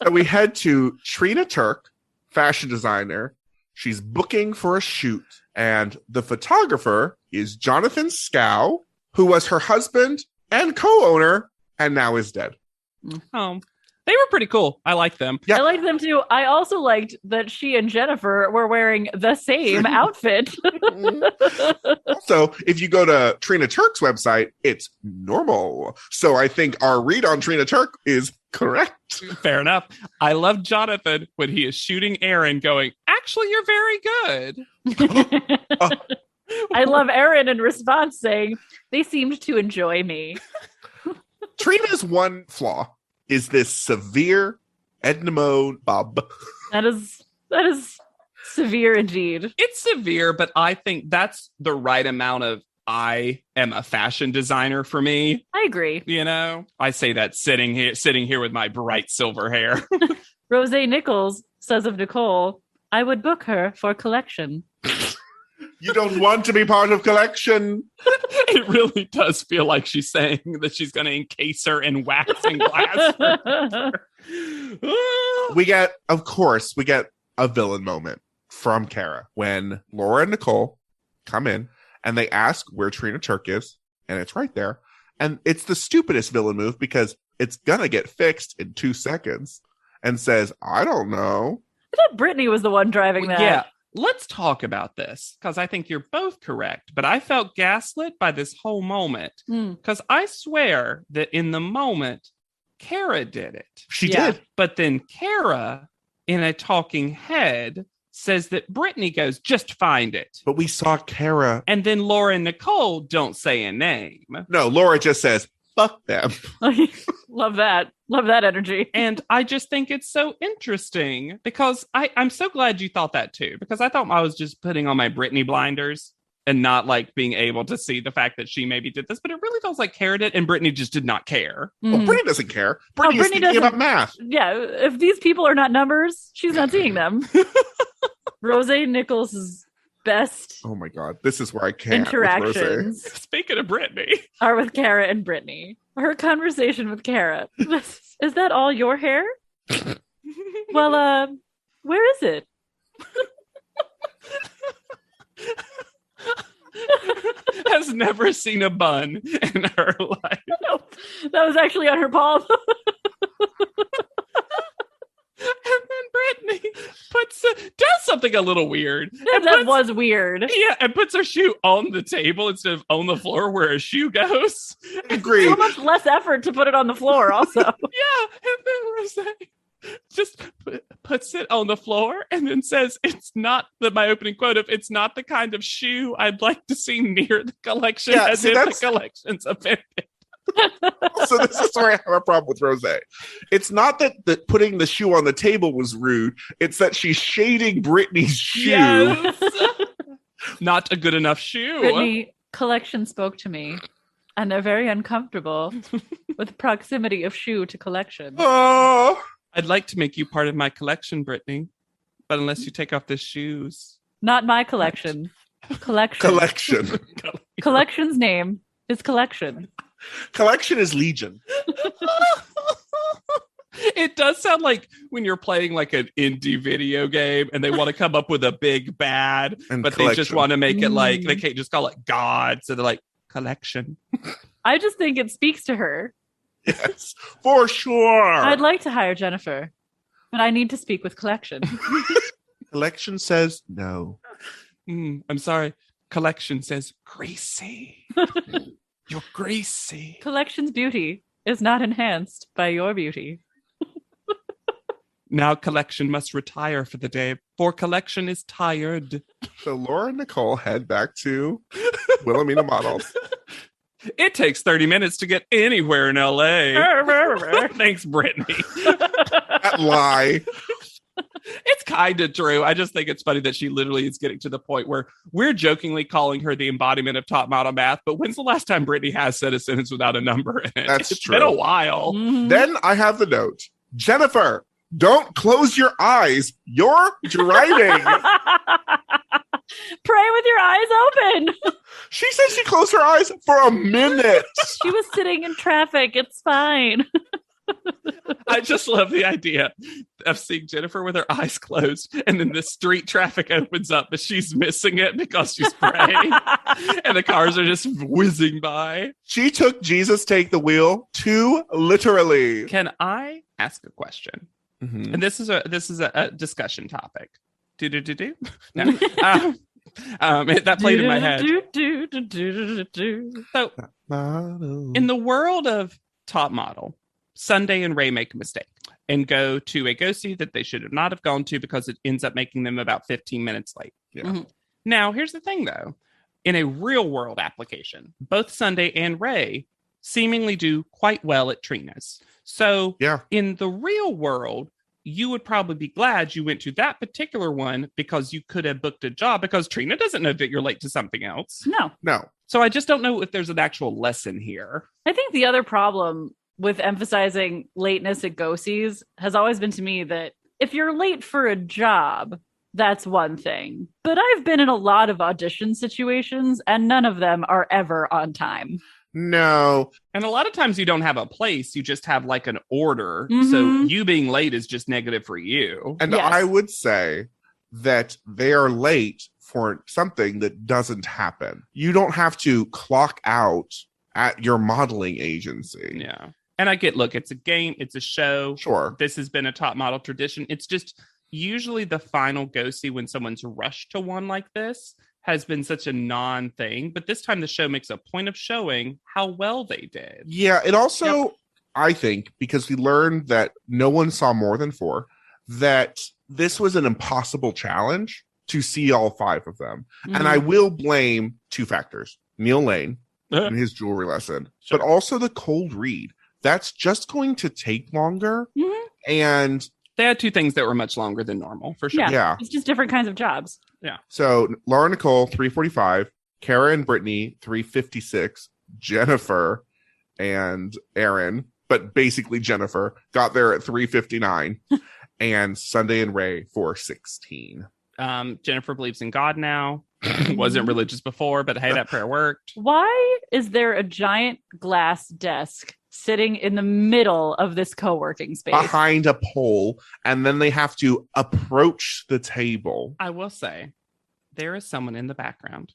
A: So we head to Trina Turk, fashion designer. She's booking for a shoot, and the photographer is Jonathan Scow, who was her husband and co-owner, and now is dead.
D: Oh, they were pretty cool. I like them.
A: Yeah.
B: I liked them too. I also liked that she and Jennifer were wearing the same outfit.
A: Also, if you go to Trina Turk's website, it's normal. So I think our read on Trina Turk is correct.
D: Fair enough. I love Jonathan when he is shooting Aaron going, actually, you're very good.
B: I love Erin in response saying, they seemed to enjoy me.
A: Trina's one flaw is this severe Edna mode bob.
B: That is severe indeed.
D: It's severe, but I think that's the right amount of I am a fashion designer for me.
B: I agree.
D: You know, I say that sitting here with my bright silver hair.
B: Rose Nichols says of Nicole, I would book her for collection.
A: You don't want to be part of collection.
D: It really does feel like she's saying that she's going to encase her in wax and glass.
A: We get a villain moment from Kara when Laura and Nicole come in and they ask where Trina Turk is, and it's right there. And it's the stupidest villain move because it's gonna get fixed in 2 seconds, and says, I don't know.
B: I thought Brittany was the one driving that.
D: Yeah. Let's talk about this because I think you're both correct, but I felt gaslit by this whole moment because I swear that in the moment, Kara did it.
A: She did.
D: But then Kara, in a talking head, says that Brittany goes, just find it.
A: But we saw Kara.
D: And then Laura and Nicole don't say a name.
A: No, Laura just says, fuck them.
B: Love that. Love that energy.
D: And I just think it's so interesting because I'm so glad you thought that too, because I thought I was just putting on my Brittany blinders and not like being able to see the fact that she maybe did this, but it really feels like Kara did and Brittany just did not care.
A: Well, Brittany doesn't care. Brittany is thinking about math.
B: Yeah, if these people are not numbers, she's not seeing them. Rose Nichols' best
A: Oh my God, this is where I can't.
B: interactions
D: Speaking of Brittany,
B: are with Kara and Brittany. Her conversation with Kara. Is that all your hair? Well, where is it?
D: has never seen a bun in her life.
B: No, that was actually on her palm.
D: And then Brittany does something a little weird.
B: That was weird.
D: Yeah, and puts her shoe on the table instead of on the floor where a shoe goes.
A: Agreed.
B: So much less effort to put it on the floor, also.
D: Yeah, and then Rose just puts it on the floor and then says, it's not my opening quote of, it's not the kind of shoe I'd like to see near the collection,
A: Yeah,
D: as
A: see,
D: if
A: that's-
D: the collection's offended.
A: So this is where I have a problem with Rose. It's not that putting the shoe on the table was rude. It's that she's shading Brittany's shoe.
D: Yes. Not a good enough shoe.
B: Brittany, collection spoke to me, and they're very uncomfortable with proximity of shoe to collection.
A: Oh,
D: I'd like to make you part of my collection, Brittany, but unless you take off the shoes.
B: Not my collection. Collection.
A: collection.
B: Collection's name is Collection.
A: Collection is Legion.
D: It does sound like when you're playing like an indie video game and they want to come up with a big bad,
A: And
D: but they just
A: collection.
D: want to make it like, they can't just call it God. So they're like, collection.
B: I just think it speaks to her.
A: Yes, for sure.
B: I'd like to hire Jennifer, but I need to speak with Collection.
A: Collection says no.
D: I'm sorry. Collection says greasy. You're greasy.
B: Collection's beauty is not enhanced by your beauty.
D: Now collection must retire for the day, for collection is tired.
A: So Laura and Nicole head back to Wilhelmina Models.
D: It takes 30 minutes to get anywhere in LA. Thanks, Brittany.
A: That lie.
D: It's kind of true. I just think it's funny that she literally is getting to the point where we're jokingly calling her the embodiment of top model math. But when's the last time Brittany has said a sentence without a number in it?
A: That's
D: It's
A: true.
D: been a while.
B: Mhm.
A: Then I have the note. Jennifer, don't close your eyes. You're driving.
B: Pray with your eyes open.
A: She said she closed her eyes for a minute.
B: She was sitting in traffic. It's fine.
D: I just love the idea of seeing Jennifer with her eyes closed and then the street traffic opens up, but she's missing it because she's praying and the cars are just whizzing by.
A: She took Jesus Take the Wheel too literally.
D: Can I ask a question?
A: Mhm.
D: And this is a discussion topic. Do. No. That played in my head. So in the world of top model, Sunday and Ray make a mistake and go to a go-see that they should not have gone to because it ends up making them about 15 minutes late.
A: Yeah.
B: Mhm.
D: Now, here's the thing, though. In a real-world application, both Sunday and Ray seemingly do quite well at Trina's. So
A: Yeah.
D: in the real world, you would probably be glad you went to that particular one because you could have booked a job because Trina doesn't know that you're late to something else.
A: No.
D: So I just don't know if there's an actual lesson here.
B: I think the other problem with emphasizing lateness at go-sees has always been to me that if you're late for a job, that's one thing. But I've been in a lot of audition situations and none of them are ever on time.
A: No.
D: And a lot of times you don't have a place, you just have like an order. So
B: Mhm.
D: you being late is just negative for you.
A: And
B: Yes.
A: I would say that they are late for something that doesn't happen. You don't have to clock out at your modeling agency.
D: Yeah. And I get, look, it's a game, it's a show.
A: Sure.
D: This has been a top model tradition. It's just usually the final go-see when someone's rushed to one like this has been such a non-thing. But this time the show makes a point of showing how well they did.
A: Yeah. It also, I think, because we learned that no one saw more than 4, that this was an impossible challenge to see all 5 of them. And I will blame 2 factors. Neil Lane and his jewelry lesson,
D: Sure.
A: but also the cold read. That's just going to take longer.
B: Mhm.
A: And
D: They had 2 things that were much longer than normal, for sure.
B: Yeah.
A: yeah.
B: It's just different kinds of jobs.
A: So Laura Nicole, 3:45, Kara and Brittany, 3:56, Jennifer and Aaron, but basically Jennifer, got there at 3:59, and Sunday and Ray 4:16.
D: Jennifer believes in God now. Wasn't religious before, but hey, that prayer worked.
B: Why is there a giant glass desk sitting in the middle of this co-working space?
A: Behind a pole, and then they have to approach the table.
D: I will say, there is someone in the background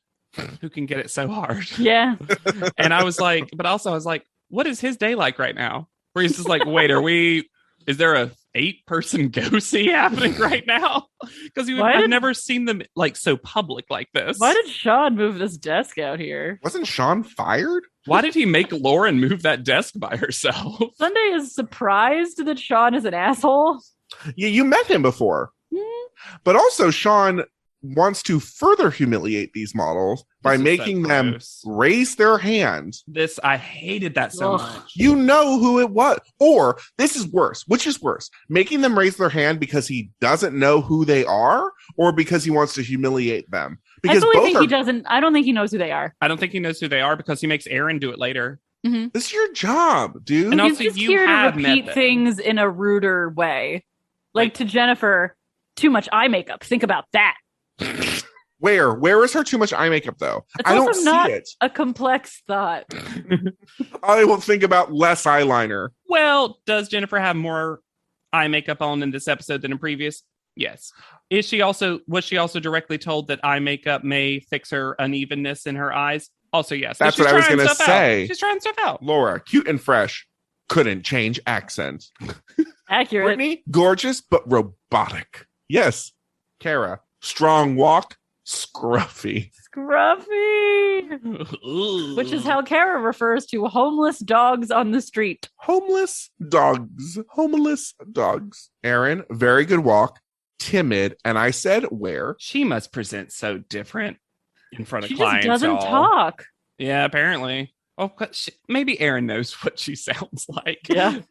D: who can get it so hard.
B: Yeah.
D: And I was like, but also I was like, what is his day like right now? Where he's just like, wait, is there a 8-person go-see happening right now? Because I've never seen them like so public like this.
B: Why did Sean move this desk out here?
A: Wasn't Sean fired?
D: Why did he make Lauren move that desk by herself?
B: Sunday is surprised that Sean is an asshole.
A: Yeah, you met him before. But also, Sean wants to further humiliate these models by
D: This is
A: making
D: so
A: them
D: gross.
A: raise their hands.
D: I hated that so
B: Ugh.
D: much.
A: You know who it was. Or this is worse. Which is worse? Making them raise their hand because he doesn't know who they are, or because he wants to humiliate them? Because
B: I
A: both are.
B: he doesn't. I don't think he knows who they are.
D: I don't think he knows who they are because he makes Aaron do it later.
A: This is your job, dude.
D: And
B: He's
D: also,
B: just
D: you
B: here to
D: have met
B: repeat
D: them.
B: things in a ruder way. Like to Jennifer, too much eye makeup. Think about that.
A: Where is her too much eye makeup though?
B: It's
A: I don't
B: also
A: see
B: not
A: it.
B: a complex thought.
A: I will think about less eyeliner.
D: Well, does Jennifer have more eye makeup on in this episode than in previous? Yes. Was she also directly told that eye makeup may fix her unevenness in her eyes? Also, yes.
A: That's
D: She's
A: what I was
D: trying
A: gonna
D: stuff
A: say.
D: out. She's trying stuff out.
A: Laura, cute and fresh, couldn't change accent.
B: Accurate.
A: Brittany, gorgeous but robotic. Yes. Kara, strong walk, scruffy.
B: Scruffy. Which is how Kara refers to homeless dogs on the street.
A: Homeless dogs. Aaron, very good walk, timid, and I said where?
D: She must present so different in front of
B: She just
D: clients.
B: doesn't
D: y'all.
B: talk.
D: Yeah, apparently. Oh, maybe Erin knows what she sounds like.
B: Yeah.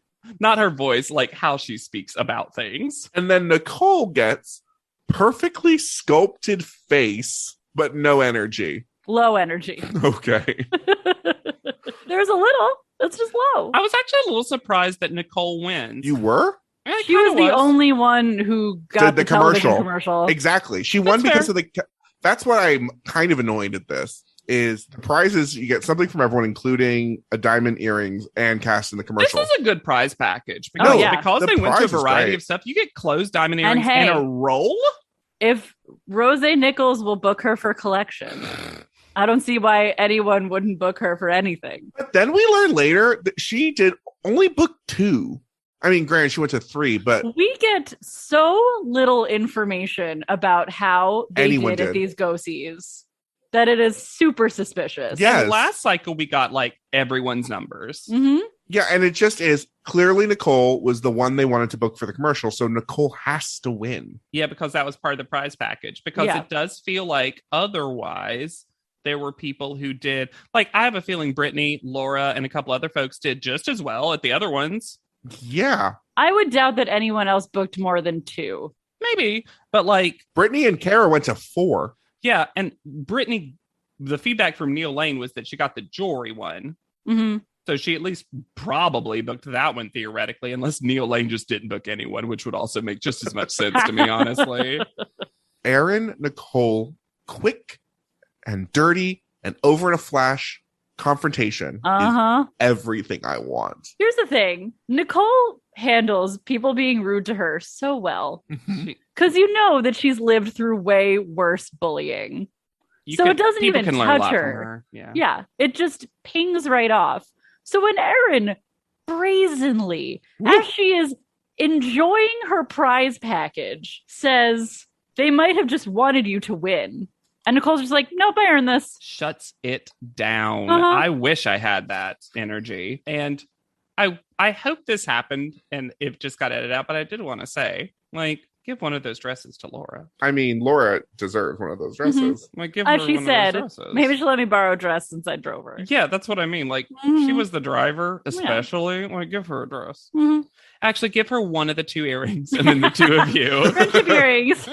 D: Not her voice, like how she speaks about things.
A: And then Nicole gets perfectly sculpted face, but no energy.
B: Low energy.
A: Okay.
B: There's a little. It's just low.
D: I was actually a little surprised that Nicole wins.
A: You were?
D: I
B: She was
D: kinda
B: the only one who got
A: Did the
B: television
A: commercial. Exactly. She won
D: That's
A: because
D: fair.
A: of the... That's what I'm kind of annoyed at this, is the prizes, you get something from everyone, including a diamond earrings and cast in the
D: This
A: commercial.
D: is a good prize package
B: Oh,
D: because,
B: yeah.
D: because
A: The
D: they went to a
A: prize is
D: variety
A: great.
D: of stuff. You get clothes, diamond
B: And
D: earrings, and
B: hey.
D: a roll.
B: If Rose Nichols will book her for collection, I don't see why anyone wouldn't book her for anything.
A: But then we learn later that she did only book 2. I mean, granted, she went to 3, but
B: We get so little information about how they
A: Anyone
B: did at
A: did.
B: these go-sees that it is super suspicious.
A: Yeah.
D: In
A: Yes.
D: the last cycle, we got like everyone's numbers.
B: Hmm.
A: yeah, and it just is clearly Nicole was the one they wanted to book for the commercial, so Nicole has to win.
D: Yeah, because that was part of the prize package. Because
B: Yeah.
D: it does feel like otherwise there were people who did, like, I have a feeling Brittany, Laura, and a couple other folks did just as well at the other ones.
A: Yeah.
B: I would doubt that anyone else booked more than 2.
D: Maybe, but like,
A: Brittany and Kara went to 4.
D: yeah, and Brittany, the feedback from Neil Lane was that she got the jewelry one.
B: Hmm.
D: So she at least probably booked that one theoretically, unless Neil Lane just didn't book anyone, which would also make just as much sense to me, honestly.
A: Erin, Nicole, quick and dirty and over in a flash confrontation is
B: Uh-huh.
A: everything I want.
B: Here's the thing. Nicole handles people being rude to her so well. Because you know that she's lived through way worse bullying. So it doesn't
D: people
B: even
D: can learn a
B: touch
D: lot from
B: her.
D: Yeah.
B: Yeah, it just pings right off. So when Erin brazenly, as she is enjoying her prize package, says they might have just wanted you to win. And Nicole's just like, nope, I earned this.
D: Shuts it down.
B: Uh-huh.
D: I wish I had that energy. And I hope this happened and it just got edited out, but I did want to say, like, give one of those dresses to Laura.
A: I mean, Laura deserves one of those dresses.
D: Like, give her
B: As she
D: one
B: said,
D: of those dresses.
B: maybe she'll let me borrow a dress since I drove her.
D: Yeah, that's what I mean. Like, she
B: Mhm.
D: was the driver, especially. Like, give her a dress.
B: Mhm.
D: Actually, give her one of the 2 earrings and then the 2 of you.
B: Friendship earrings.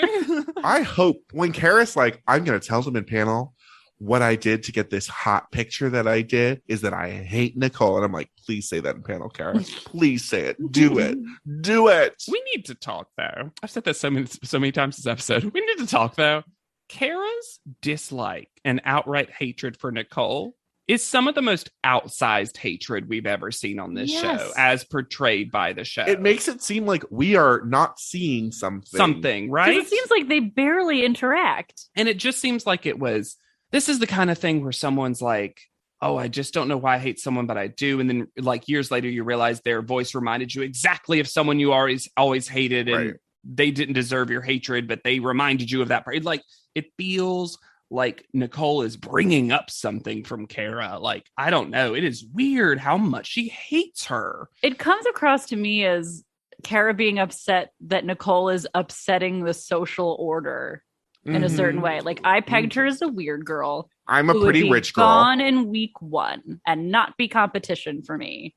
A: I hope when Kara's like, I'm going to tell them in panel what I did to get this hot picture that I did is that I hate Nicole. And I'm like, please say that in panel, Kara. Please say it. Do it. Do it.
D: We need to talk, though. I've said that so many times this episode. We need to talk, though. Kara's dislike and outright hatred for Nicole is some of the most outsized hatred we've ever seen on this
B: Yes.
D: show, as portrayed by the show.
A: It makes it seem like we are not seeing something.
D: right?
B: Because it seems like they barely interact.
D: And it just seems like this is the kind of thing where someone's like, oh, I just don't know why I hate someone, but I do. And then like years later, you realize their voice reminded you exactly of someone you always hated. And
A: Right.
D: they didn't deserve your hatred, but they reminded you of that. Like, it feels like Nicole is bringing up something from Kara. Like, I don't know. It is weird how much she hates her.
B: It comes across to me as Kara being upset that Nicole is upsetting the social order in a certain
A: Mhm.
B: way. Like, I pegged her as a weird girl.
A: I'm a
B: who would
A: pretty
B: be
A: rich girl.
B: Gone in week 1 and not be competition for me.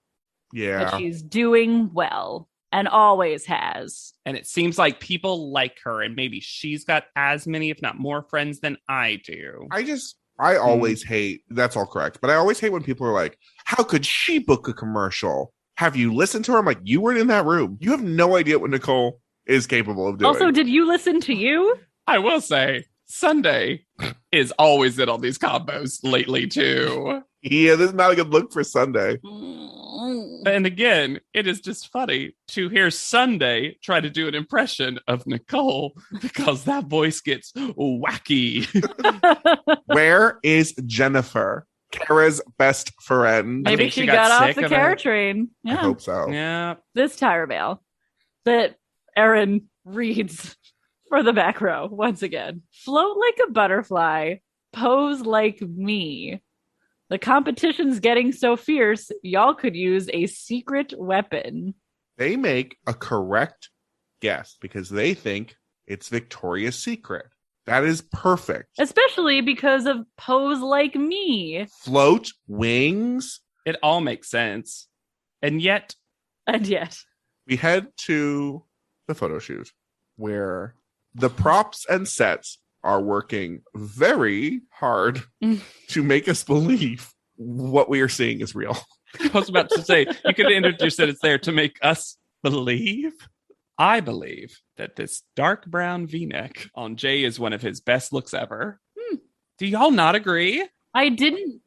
B: But
A: Yeah.
B: she's doing well and always has.
D: And it seems like people like her, and maybe she's got as many, if not more, friends than I do.
A: I always hate, that's all correct, but I always hate when people are like, how could she book a commercial? Have you listened to her? I'm like, you weren't in that room. You have no idea what Nicole is capable of doing.
B: Also, did you listen to you?
D: I will say, Sunday is always in on these combos lately, too.
A: Yeah, this is not a good look for Sunday.
D: And again, it is just funny to hear Sunday try to do an impression of Nicole because that voice gets wacky.
A: Where is Jennifer? Kara's best friend.
B: Maybe
D: think
B: she
D: she
B: got
D: got
B: off
D: sick
B: the
D: of
B: Kara
D: it.
B: train.
A: I
B: Yeah.
A: hope so.
D: Yeah.
B: This tire bale that Erin reads for the back row once again. Float like a butterfly, pose like me. The competition's getting so fierce, y'all could use a secret weapon.
A: They make a correct guess because they think it's Victoria's Secret. That is perfect.
B: Especially because of Pose Like Me.
A: Float, wings.
D: It all makes sense. And yet,
A: We head to the photo shoot where the props and sets are working very hard to make us believe what we are seeing is real.
D: I was about to say, you could have ended your sentence there, to make us believe. I believe that this dark brown V-neck on Jay is one of his best looks ever. Do y'all not agree?
B: I didn't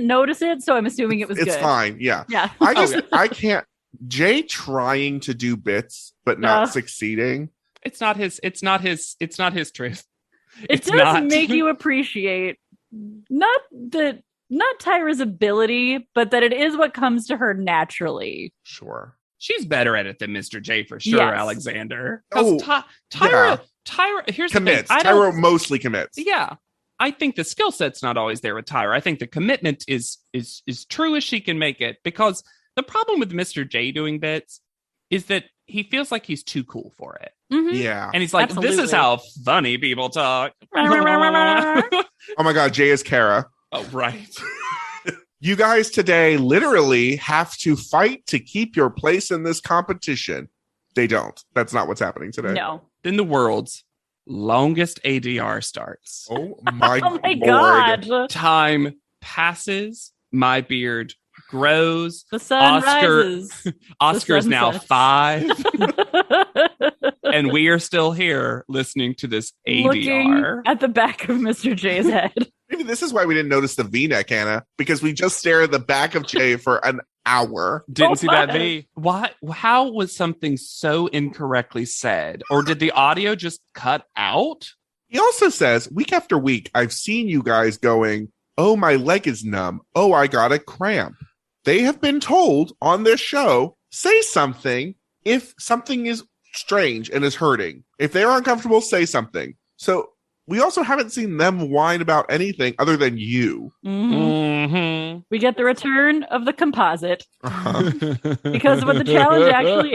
B: notice it, so I'm assuming it was good.
A: It's fine. Yeah.
B: Yeah.
A: I can't. Jay trying to do bits but not succeeding.
D: It's not his truth.
B: It does make you appreciate not Tyra's ability, but that it is what comes to her naturally.
A: Sure.
D: She's better at it than Mr. J for sure,
B: Yes.
D: Alexander.
A: Oh,
D: Tyra, here's
A: commits.
D: the thing.
A: Tyra mostly commits.
D: Yeah. I think the skill set's not always there with Tyra. I think the commitment is true as she can make it, because the problem with Mr. J doing bits is that he feels like he's too cool for it.
B: Mhm.
A: Yeah.
D: And he's like, this is how funny people talk.
A: Oh my God, Jay is Kara.
D: Oh, right.
A: You guys today literally have to fight to keep your place in this competition. They don't. That's not what's happening today.
B: No.
D: Then the world's longest ADR starts.
A: Oh my,
B: Oh my
A: Lord.
B: God.
D: Time passes. My beard grows.
B: The sun
D: Oscar-
B: rises.
D: Oscar's
B: sun
D: now
B: sets.
D: 5. And we are still here listening to this
B: Looking
D: ADR.
B: at the back of Mr. J's head.
A: Maybe this is why we didn't notice the V-neck, Anna, because we just stared at the back of Jay for an hour.
D: Didn't see that
B: my.
D: V. Why? How was something so incorrectly said? Or did the audio just cut out?
A: He also says, week after week, I've seen you guys going, oh, my leg is numb. Oh, I got a cramp. They have been told on this show, say something if something is strange and is hurting. If they're uncomfortable, say something. So we also haven't seen them whine about anything other than you.
D: Mm-hmm.
B: We get the return of the composite,
A: Uh-huh.
B: because what the challenge actually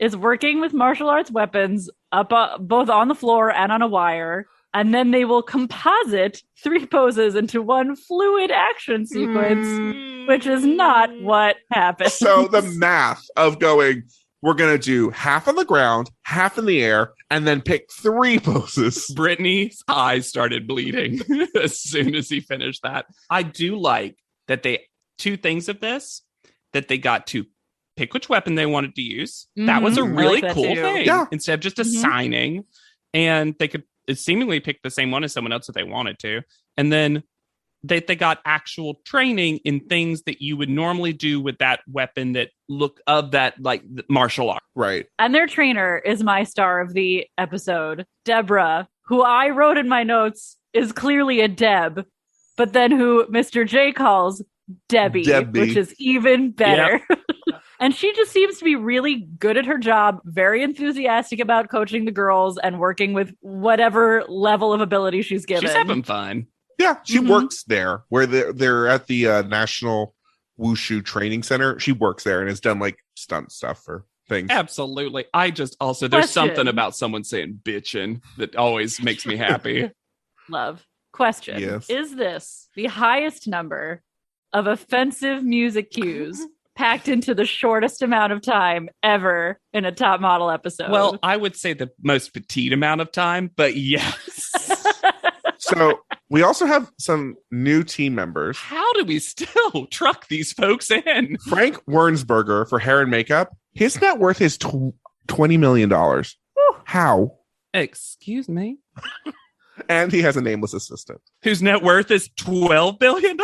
B: is working with martial arts weapons up both on the floor and on a wire, and then they will composite 3 poses into one fluid action sequence, which is not what happens.
A: So the math of going, we're going to do half on the ground, half in the air, and then pick 3 poses.
D: Brittany's eyes started bleeding as soon as he finished that. I do like that they 2 things of this, that they got to pick which weapon they wanted to use. That was a
B: Mhm. I
D: really
B: like that
D: cool
B: too.
D: thing.
A: Yeah.
D: Instead of just
B: Mhm.
D: assigning, and they could seemingly pick the same one as someone else if they wanted to. And then they got actual training in things that you would normally do with that weapon that look of that like martial art.
A: Right.
B: And their trainer is my star of the episode, Deborah, who I wrote in my notes is clearly a Deb, but then who Mr. J calls Debbie. Which is even better. And she just seems to be really good at her job, very enthusiastic about coaching the girls and working with whatever level of ability she's given.
D: She's having fun.
A: Yeah, she
B: Mhm.
A: works there where they're at the National Wushu Training Center. She works there and has done like stunt stuff for things.
D: Absolutely. I just also, there's
B: Question.
D: something about someone saying bitchin' that always makes me happy.
B: Love. Question.
A: Yes.
B: Is this the highest number of offensive music cues packed into the shortest amount of time ever in a Top Model episode?
D: Well, I would say the most petite amount of time, but yes.
A: So we also have some new team members.
D: How do we still truck these folks in?
A: Frank Wernsberger for hair and makeup. His net worth is $20 million. How?
D: Excuse me?
A: And he has a nameless assistant.
D: Whose net worth is $12 billion?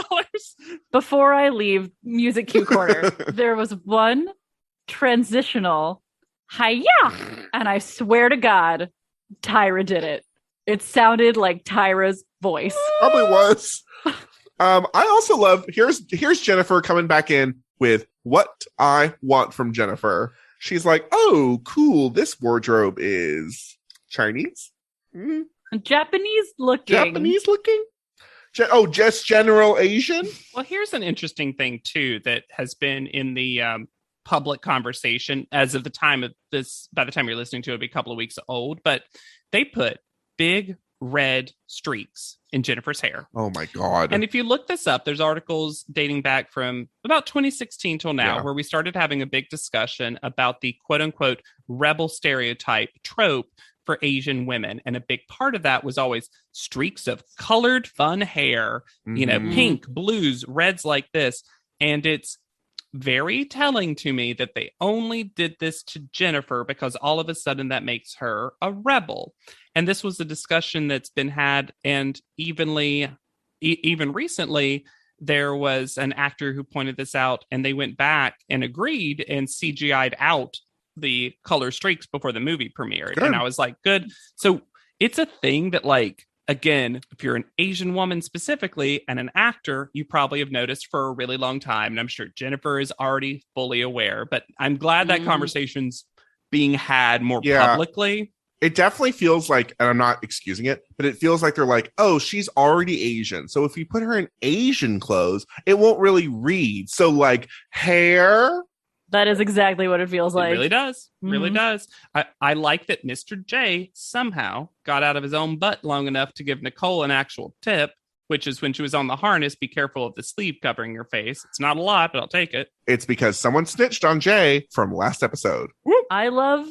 B: Before I leave Music Cue Corner, there was one transitional hiya, and I swear to God, Tyra did it. It sounded like Tyra's voice.
A: Probably was. I also love, here's Jennifer coming back in with what I want from Jennifer. She's like, oh, cool. This wardrobe is Chinese. Mhm.
B: Japanese looking.
A: Japanese looking? Just general Asian?
D: Well, here's an interesting thing, too, that has been in the public conversation as of the time of this. By the time you're listening to it, it'll be a couple of weeks old. But they put big red streaks in Jennifer's hair.
A: Oh my God.
D: And if you look this up, there's articles dating back from about 2016 till now,
A: Yeah.
D: where we started having a big discussion about the quote unquote rebel stereotype trope for Asian women. And a big part of that was always streaks of colored fun hair,
A: Mhm.
D: pink, blues, reds like this. And it's very telling to me that they only did this to Jennifer because all of a sudden that makes her a rebel. And this was a discussion that's been had, and even recently, there was an actor who pointed this out, and they went back and agreed and CGI'd out the color streaks before the movie premiered.
A: Good.
D: And I was like, good. So it's a thing that, like, again, if you're an Asian woman specifically and an actor, you probably have noticed for a really long time. And I'm sure Jennifer is already fully aware, but I'm glad that conversation's being had more publicly.
A: It definitely feels like, and I'm not excusing it, but it feels like they're like, oh, she's already Asian. So if you put her in Asian clothes, it won't really read. So like hair.
B: That is exactly what it feels like.
D: It really does. Really does. I like that Mr. J somehow got out of his own butt long enough to give Nicole an actual tip, which is when she was on the harness, be careful of the sleeve covering your face. It's not a lot, but I'll take it.
A: It's because someone snitched on Jay from last episode.
B: I love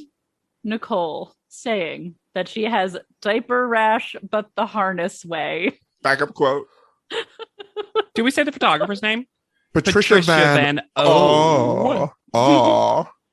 B: Nicole saying that she has diaper rash, but the harness way.
A: Backup quote.
D: Do we say the photographer's name?
A: Patricia Van. Oh.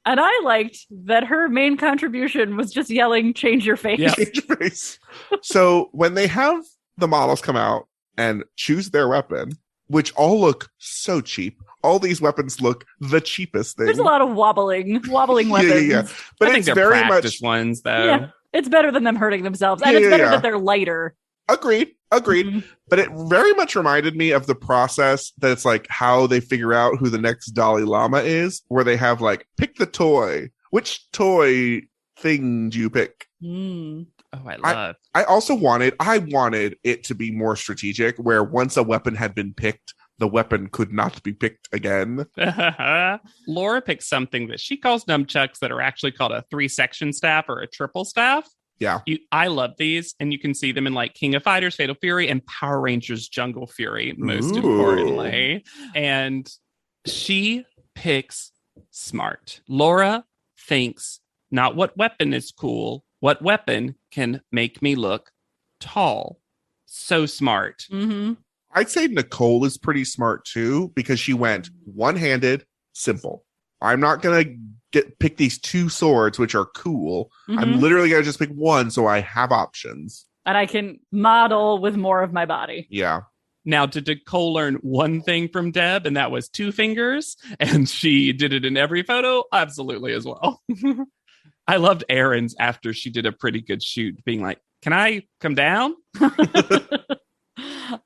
B: And I liked that her main contribution was just yelling, change your face.
D: Yeah.
A: Change your face. So when they have the models come out and choose their weapon, which all look so cheap. All these weapons look the cheapest thing.
B: There's a lot of wobbling weapons.
A: Yeah. But
D: I think
A: it's
D: they're
A: very
D: practice
A: much
D: ones, though.
B: Yeah, it's better than them hurting themselves. And
A: Yeah,
B: it's better
A: yeah.
B: that they're lighter.
A: agreed.
B: Mhm.
A: But it very much reminded me of the process that's like how they figure out who the next Dalai Lama is, where they have like, pick the toy. Which toy thing do you pick?
B: Mm.
D: Oh, I love.
A: I wanted it to be more strategic, where once a weapon had been picked, the weapon could not be picked again.
D: Laura picks something that she calls nunchucks that are actually called a 3-section staff or a triple staff.
A: Yeah.
D: I love these, and you can see them in like King of Fighters, Fatal Fury, and Power Rangers Jungle Fury, most
A: Ooh.
D: importantly. And she picks smart. Laura thinks not what weapon is cool, what weapon can make me look tall. So smart.
B: Mm-hmm.
A: I'd say Nicole is pretty smart too, because she went one-handed, simple. I'm not gonna pick these two swords, which are cool. I'm literally gonna just pick one, so I have options.
B: And I can model with more of my body.
A: Yeah.
D: Now, did Nicole learn one thing from Deb, and that was 2 fingers, and she did it in every photo? Absolutely as well. I loved Erin's after she did a pretty good shoot, being like, can I come down?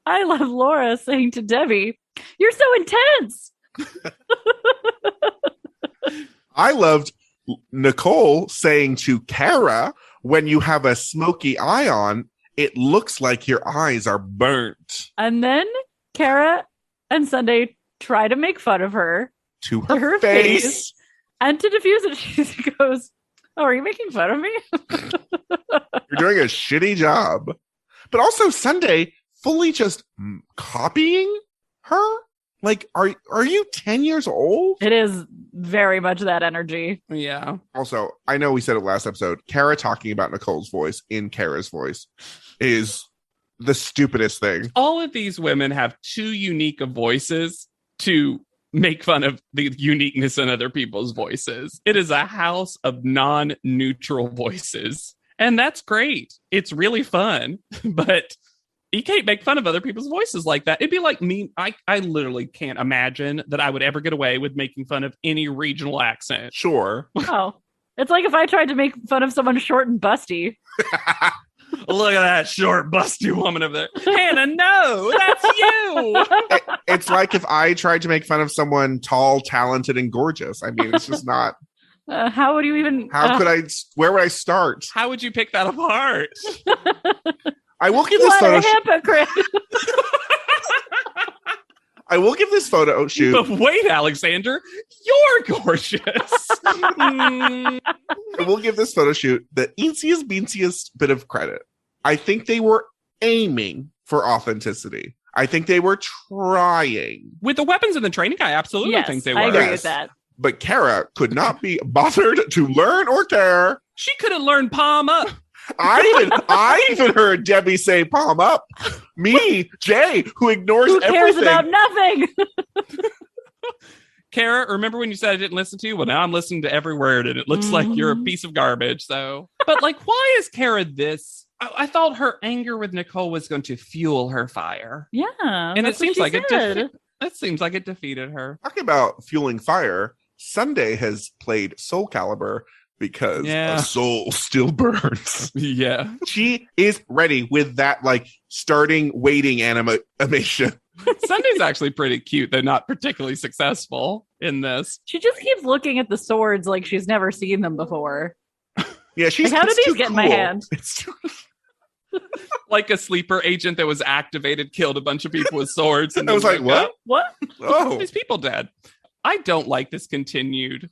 B: I love Laura saying to Debbie, you're so intense.
A: I loved Nicole saying to Kara, when you have a smoky eye on, it looks like your eyes are burnt.
B: And then Kara and Sunday try to make fun of her
A: To
B: To
A: her
B: her
A: face.
B: face. and to diffuse it, she goes, oh, are you making fun of me?
A: You're doing a shitty job. But also Sunday fully just copying her? Like, are you 10 years old?
B: It is very much that energy.
D: Yeah.
A: Also, I know we said it last episode. Kara talking about Nicole's voice in Kara's voice is the stupidest thing.
D: All of these women have too unique of voices to make fun of the uniqueness in other people's voices. It is a house of non-neutral voices. And that's great. It's really fun. But you can't make fun of other people's voices like that. It'd be like me. I literally can't imagine that I would ever get away with making fun of any regional accent.
A: Sure.
B: Oh, it's like if I tried to make fun of someone short and busty.
D: Look at that short, busty woman over there. Hannah, no, that's you.
A: It's like if I tried to make fun of someone tall, talented, and gorgeous. I mean, it's just not.
B: How would you even?
A: Where would I start?
D: How would you pick that apart?
A: I will give this
B: What
A: photo.
B: a hypocrite!
A: I will give this photo shoot.
D: But wait, Alexander, you're gorgeous.
A: I will give this photo shoot the easiest, beansiest bit of credit. I think they were aiming for authenticity. I think they were trying.
D: With the weapons and the training, I absolutely think they were.
B: I agree
A: Yes.
B: with that.
A: But Kara could not be bothered to learn or care.
D: She could have learned palm up.
A: I even heard Debbie say palm up. Me, Jay, who ignores
B: Who cares
A: everything.
B: about nothing?
D: Kara, remember when you said I didn't listen to you? Well, now I'm listening to every word, and it looks like you're a piece of garbage. So, but like, why is Kara this? I thought her anger with Nicole was going to fuel her fire.
B: Yeah,
D: And it seems like it defeated her.
A: Talking about fueling fire, Sunday has played Soul Calibur because a soul still burns.
D: Yeah.
A: She is ready with that like starting waiting animation.
D: Sunday's actually pretty cute. They're not particularly successful in this.
B: She just keeps looking at the swords like she's never seen them before.
A: Yeah, she's
B: Like, how did
A: it's
B: these
A: too
B: get in my
A: cool.
B: hand?
A: It's too
D: Like a sleeper agent that was activated, killed a bunch of people with swords. And
A: I was like, what?
B: What?
A: Oh,
D: These people dead. I don't like this continued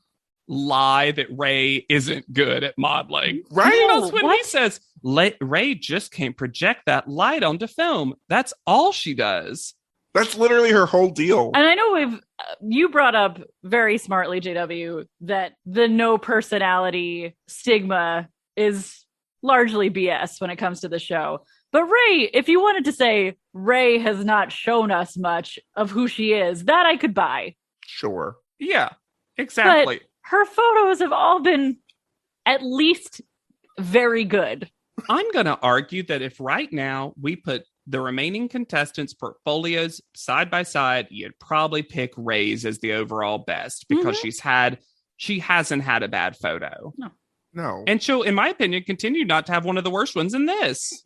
D: lie that Ray isn't good at modeling.
A: right?
B: No.
D: When he says Ray just can't project that light onto film. That's all she does.
A: That's literally her whole deal.
B: And I know you brought up very smartly, JW, that the no personality stigma is largely BS when it comes to the show. But Ray, if you wanted to say Ray has not shown us much of who she is, that I could buy.
A: Sure.
D: Yeah, exactly.
B: But her photos have all been at least very good.
D: I'm going to argue that if right now we put the remaining contestants' portfolios side by side, you'd probably pick Ray's as the overall best because she hasn't had a bad photo.
A: No.
D: And she'll, in my opinion, continue not to have one of the worst ones in this.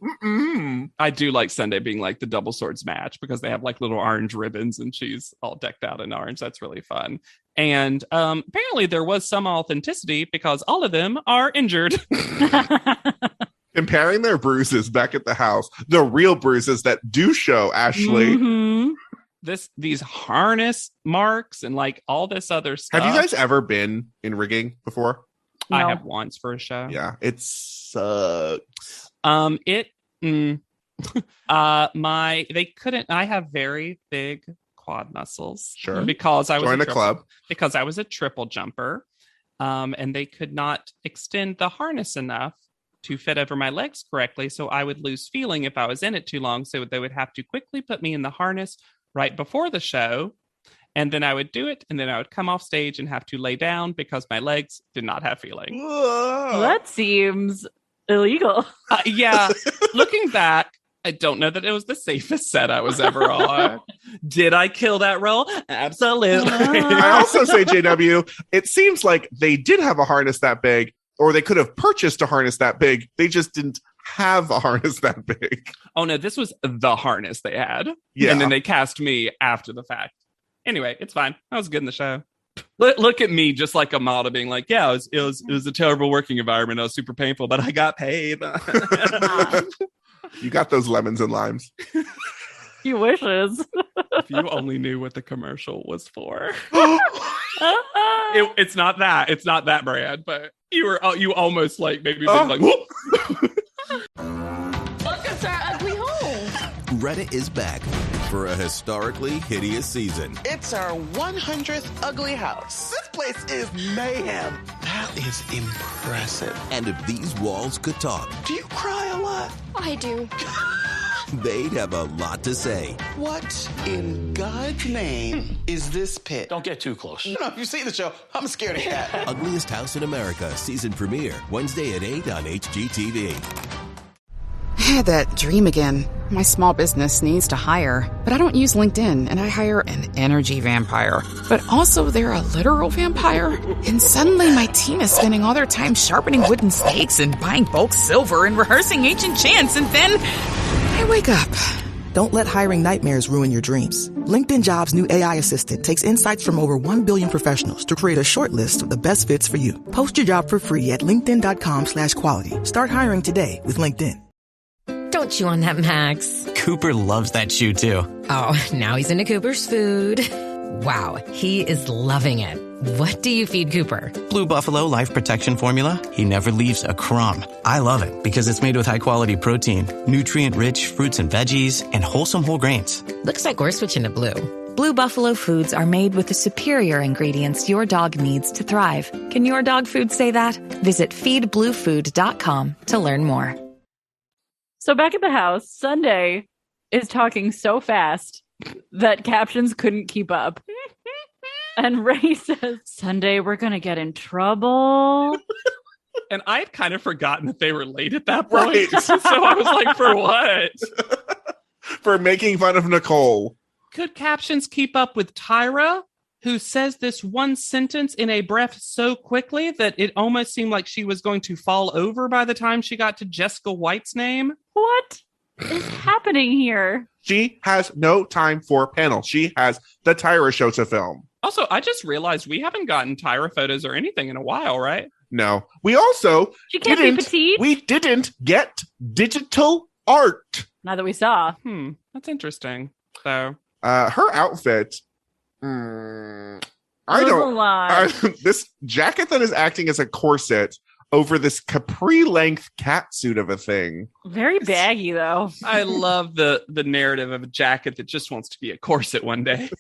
D: I do like Sunday being like the double swords match because they have like little orange ribbons and she's all decked out in orange. That's really fun. And apparently there was some authenticity because all of them are injured.
A: Comparing their bruises back at the house, the real bruises that do show Ashley.
B: Mhm.
D: These harness marks and like all this other stuff.
A: Have you guys ever been in rigging before?
D: I
B: No.
D: have once for a show.
A: Yeah, it sucks.
D: They couldn't. I have very big quad muscles.
A: Sure.
D: Because I was
A: Join a club.
D: Because I was a triple jumper, and they could not extend the harness enough to fit over my legs correctly. So I would lose feeling if I was in it too long. So they would have to quickly put me in the harness right before the show. And then I would do it. And then I would come off stage and have to lay down because my legs did not have feeling.
B: Well, that seems illegal.
D: Yeah. Looking back, I don't know that it was the safest set I was ever on. Did I kill that role? Absolutely.
A: I also say, JW, it seems like they did have a harness that big, or they could have purchased a harness that big. They just didn't have a harness that big.
D: Oh, no, this was the harness they had.
A: Yeah.
D: And then they cast me after the fact. Anyway, it's fine. I was good in the show. Look at me, just like a model being like, yeah, it was a terrible working environment. It was super painful, but I got paid.
A: You got those lemons and limes.
B: He wishes.
D: If you only knew what the commercial was for. It's not that. It's not that brand, but you almost like maybe like, whoop.
E: Welcome to our ugly home.
F: Reddit is back for a historically hideous season.
G: It's our 100th ugly house. This place is mayhem. That is impressive.
F: And if these walls could talk,
G: Do you cry a lot?
E: I do.
F: they'd have a lot to say.
G: What in God's name is this pit?
C: Don't get too close.
G: You know, if you see the show, I'm scared of cat.
F: Ugliest House in America season premiere Wednesday at 8 on HGTV.
H: I had that dream again. My small business needs to hire, but I don't use LinkedIn, and I hire an energy vampire. But also, they're a literal vampire. And suddenly, my team is spending all their time sharpening wooden stakes and buying bulk silver and rehearsing ancient chants, and then I wake up.
I: Don't let hiring nightmares ruin your dreams. LinkedIn Jobs' new AI assistant takes insights from over 1 billion professionals to create a short list of the best fits for you. Post your job for free at linkedin.com/quality. Start hiring today with LinkedIn.
J: Don't chew on that, Max.
C: Cooper loves that shoe too.
J: Oh, now he's into Cooper's food. Wow, he is loving it. What do you feed Cooper?
K: Blue Buffalo Life Protection Formula. He never leaves a crumb. I love it because it's made with high-quality protein, nutrient-rich fruits and veggies, and wholesome whole grains.
J: Looks like we're switching to Blue.
L: Blue Buffalo foods are made with the superior ingredients your dog needs to thrive. Can your dog food say that? Visit feedbluefood.com to learn more.
B: So back at the house, Sunday is talking so fast that captions couldn't keep up. And Ray says, Sunday, we're going to get in trouble.
D: And I had kind of forgotten that they were late at that point. Right. So I was like, for what?
A: For making fun of Nicole.
D: Could captions keep up with Tyra, who says this one sentence in a breath so quickly that it almost seemed like she was going to fall over by the time she got to Jessica White's name?
B: What is happening here?
A: She has no time for panels. She has the Tyra show to film.
D: Also, I just realized we haven't gotten Tyra photos or anything in a while, right?
A: No. We also
B: she can't be petite.
A: We didn't get digital art.
B: Not that we saw.
D: That's interesting. So
A: her outfit, I don't. This jacket that is acting as a corset over this capri-length catsuit of a thing.
B: Very baggy, though.
D: I love the narrative of a jacket that just wants to be a corset one day.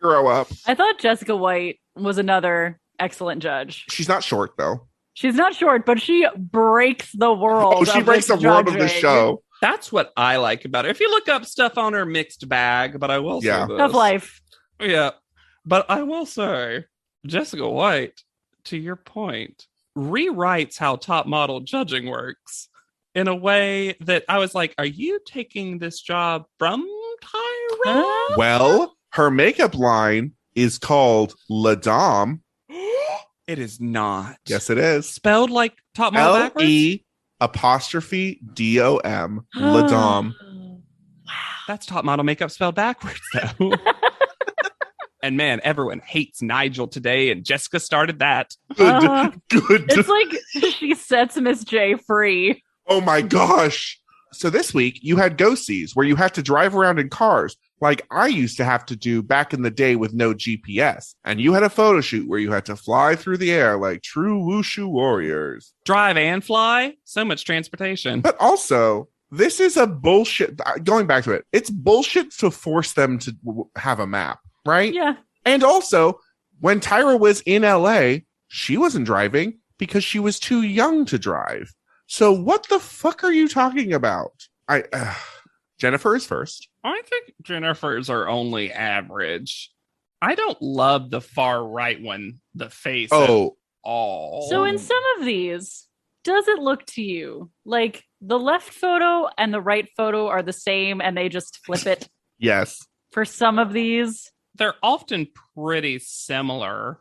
A: Grow up.
B: I thought Jessica White was another excellent judge.
A: She's not short, though.
B: She's not short, but she breaks the world.
A: Oh, she breaks the world of the show.
D: That's what I like about her. If you look up stuff on her mixed bag, but I will say this.
B: Tough life.
D: Yeah. But I will say, Jessica White, to your point, rewrites how top model judging works in a way that I was like, are you taking this job from Tyra?
A: Well, her makeup line is called La Dame.
D: It is not.
A: Yes, it is.
D: Spelled like top model backwards?
A: L-E''DOM. La Dame.
B: Wow.
D: That's top model makeup spelled backwards, though. And man, everyone hates Nigel today, and Jessica started that.
A: Good.
B: It's like she sets Miss J free.
A: Oh my gosh. So this week, you had go-sees where you had to drive around in cars like I used to have to do back in the day with no GPS. And you had a photo shoot where you had to fly through the air like true wushu warriors.
D: Drive and fly? So much transportation.
A: But also, this is a bullshit. Going back to it, it's bullshit to force them to have a map, right?
B: Yeah.
A: And also, when Tyra was in LA, she wasn't driving because she was too young to drive. So what the fuck are you talking about? Jennifer is first.
D: I think Jennifer's are only average. I don't love the far right one, the face at all.
B: So in some of these, does it look to you like the left photo and the right photo are the same and they just flip it?
A: Yes.
B: For some of these?
D: They're often pretty similar.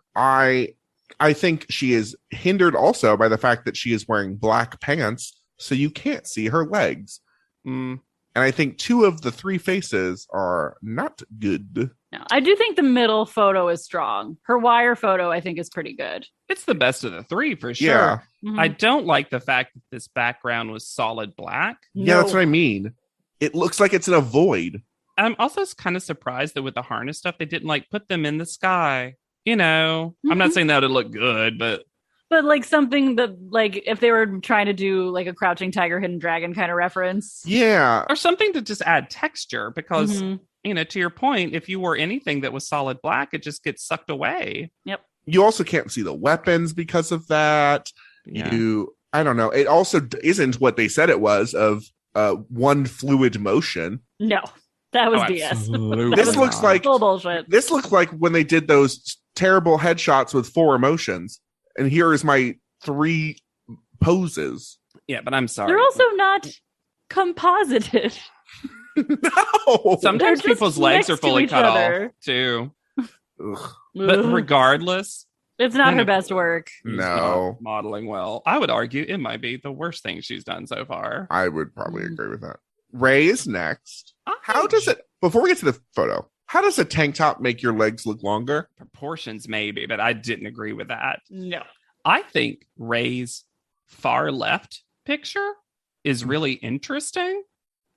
A: I think she is hindered also by the fact that she is wearing black pants, so you can't see her legs. And I think 2 of the 3 faces are not good.
B: No, I do think the middle photo is strong. Her wire photo, I think, is pretty good.
D: It's the best of the 3 for sure.
A: Yeah.
B: Mm-hmm.
D: I don't like the fact that this background was solid black.
A: Yeah, that's what I mean. It looks like it's in a void.
D: I'm also kind of surprised that with the harness stuff, they didn't like put them in the sky. You know, I'm not saying that would look good, but
B: like something that, like, if they were trying to do like a Crouching Tiger, Hidden Dragon kind of reference.
A: Yeah.
D: Or something to just add texture because, you know, to your point, if you wore anything that was solid black, it just gets sucked away.
B: Yep.
A: You also can't see the weapons because of that.
D: Yeah.
A: I don't know. It also isn't what they said it was of one fluid motion.
B: No, that was BS.
A: This looks like
B: full bullshit.
A: This looks like when they did those terrible headshots with 4 emotions. And here is my 3 poses.
D: Yeah, but I'm sorry.
B: They're also not composited.
A: No.
D: Sometimes people's legs are fully cut off, too. But regardless,
B: it's not her best work.
A: No.
D: Modeling well. I would argue it might be the worst thing she's done so far.
A: I would probably agree with that. Ray is next. How does it, before we get to the photo, how does a tank top make your legs look longer?
D: Proportions, maybe, but I didn't agree with that.
B: No.
D: I think Ray's far left picture is really interesting.